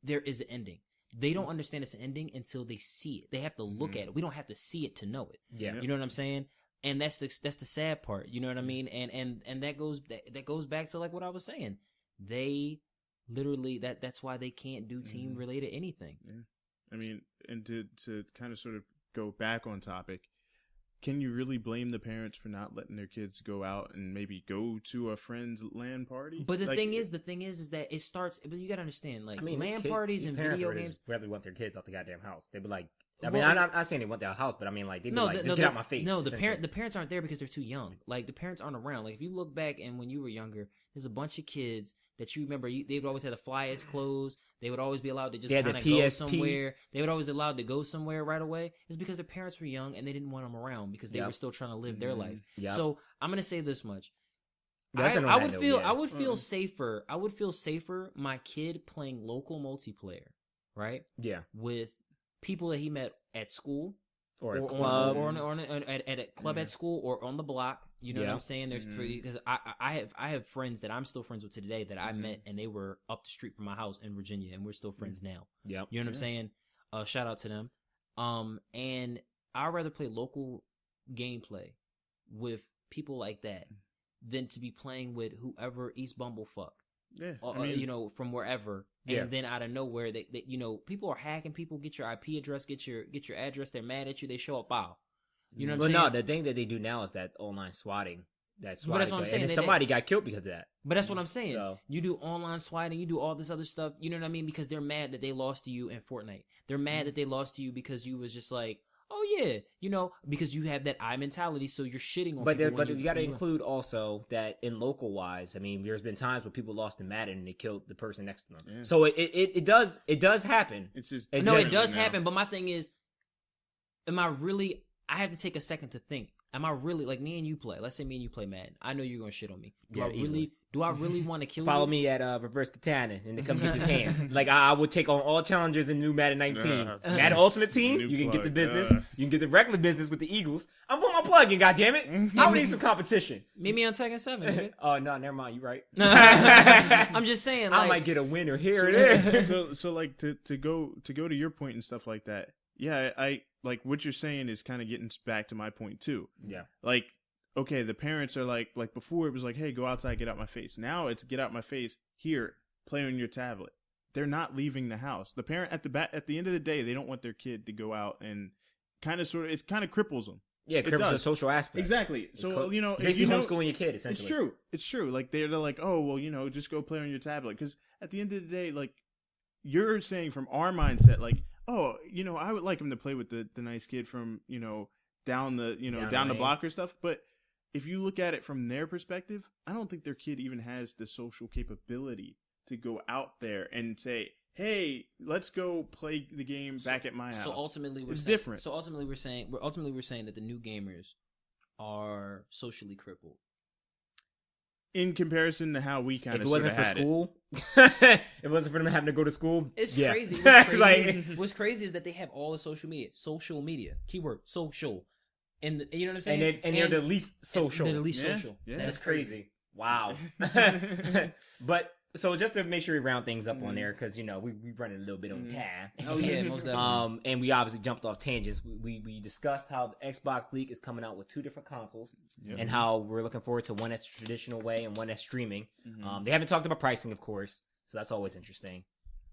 there is an ending. They don't understand it's an ending until they see it. They have to look at it. We don't have to see it to know it. Yeah, you know what I'm saying. And that's the sad part, you know what I mean? And that goes back to like what I was saying. They literally that's why they can't do team related anything. Yeah. I mean, and to kind of sort of go back on topic, can you really blame the parents for not letting their kids go out and maybe go to a friend's LAN party? But the thing is that it starts. But you gotta understand, like LAN parties and video games. Rather want their kids out the goddamn house. They'd be like. I mean, I'm not saying they want their house, but I mean, like, they'd be like, just get out my face. No, the parents aren't there because they're too young. Like, the parents aren't around. Like, if you look back and when you were younger, there's a bunch of kids that you remember, they would always have the flyest clothes. They would always be allowed to just kind of go somewhere. They would always allowed to go somewhere right away. It's because their parents were young and they didn't want them around because they were still trying to live their life. Yep. So, I'm going to say this much. I would feel safer. I would feel safer my kid playing local multiplayer, right? Yeah. With people that he met at school or a club or at a club at school or on the block. You know what I'm saying? There's because I have friends that I'm still friends with today that I met and they were up the street from my house in Virginia and we're still friends now. Yeah, you know what I'm saying? Shout out to them. And I'd rather play local gameplay with people like that than to be playing with whoever East Bumblefuck. Yeah, from wherever, and then out of nowhere, they people are hacking people. Get your IP address, get your address. They're mad at you. They show up. Wow, you know what I'm saying? No, the thing that they do now is that online swatting. But that's what I'm saying. And somebody got killed because of that. But that's what I'm saying. So, you do online swatting, you do all this other stuff. You know what I mean? Because they're mad that they lost to you in Fortnite. They're mad that they lost to you because you was just like, oh yeah, because you have that I mentality, so you're shitting on people. But you got to include also that in local wise, I mean, there's been times where people lost in Madden and they killed the person next to them. Yeah. So it does happen. It's just it does happen. But my thing is, I have to take a second to think. Am I really, like me and you play? Let's say me and you play Madden. I know you're gonna shit on me. Do I really want to kill you? Follow me at Reverse Katana and then come get his hands. Like I would take on all challengers in new Madden 19. Madden Ultimate Team, you can get the business. You can get the regular business with the Eagles. I'm putting my plug in, goddammit. I would need some competition. Meet me on Tekken 7. Okay? Oh no, never mind. You right. I'm just saying. Like, I might get a winner here or there. So like to go to your point and stuff like that. Yeah, I like what you're saying is kind of getting back to my point too. Yeah. Like, okay, the parents are like before it was like, hey, go outside, get out my face. Now it's get out my face, here, play on your tablet. They're not leaving the house. The parent at the end of the day, they don't want their kid to go out and it kind of cripples them. Yeah, it cripples the social aspect. Exactly. So, basically homeschooling your kid, essentially. It's true. Like they're like, oh, well, just go play on your tablet. Because at the end of the day, like you're saying from our mindset, like, oh, I would like him to play with the nice kid from, down the block or stuff. But if you look at it from their perspective, I don't think their kid even has the social capability to go out there and say, hey, let's go play the game back at my house. So ultimately, it's different. So ultimately, we're saying that the new gamers are socially crippled. In comparison to how we kind of sort of had school, if it wasn't for them having to go to school, it's crazy. What's crazy is that they have all the social media, keyword social, and you know what I'm saying. And they're the least social. They're the least social. Yeah, that's crazy. Wow. But So just to make sure we round things up on there, because we running a little bit on time. Oh yeah, most definitely. And we obviously jumped off tangents. We discussed how the Xbox League is coming out with 2 different consoles, and how we're looking forward to one that's traditional way and one that's streaming. They haven't talked about pricing, of course, so that's always interesting.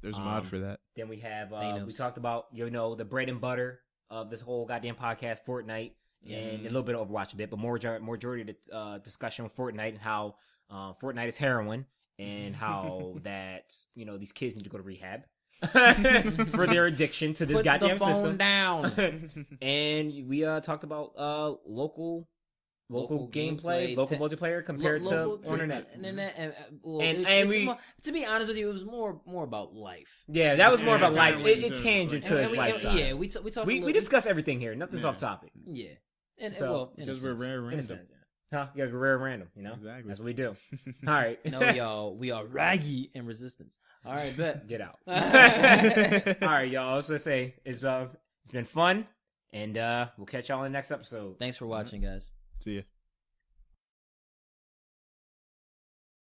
There's a mod for that. Then we have we talked about the bread and butter of this whole goddamn podcast, Fortnite, and a little bit of Overwatch a bit, but majority of the discussion with Fortnite and how Fortnite is heroin. And how that these kids need to go to rehab for their addiction to this Put goddamn the phone system. down. And we talked about local gameplay, local multiplayer compared to internet. To be honest with you, it was more about life. Yeah, that was more about life. It tangent to his lifestyle. Yeah, we talked. We discuss everything here. Nothing's off topic. Yeah, because we're rare random. Huh? You got rare random, Exactly. That's what we do. All right. No, y'all, we are raggy in resistance. All right, bet. Get out. All right, y'all. I was gonna say it's been fun, and we'll catch y'all in the next episode. Thanks for watching, guys. See ya.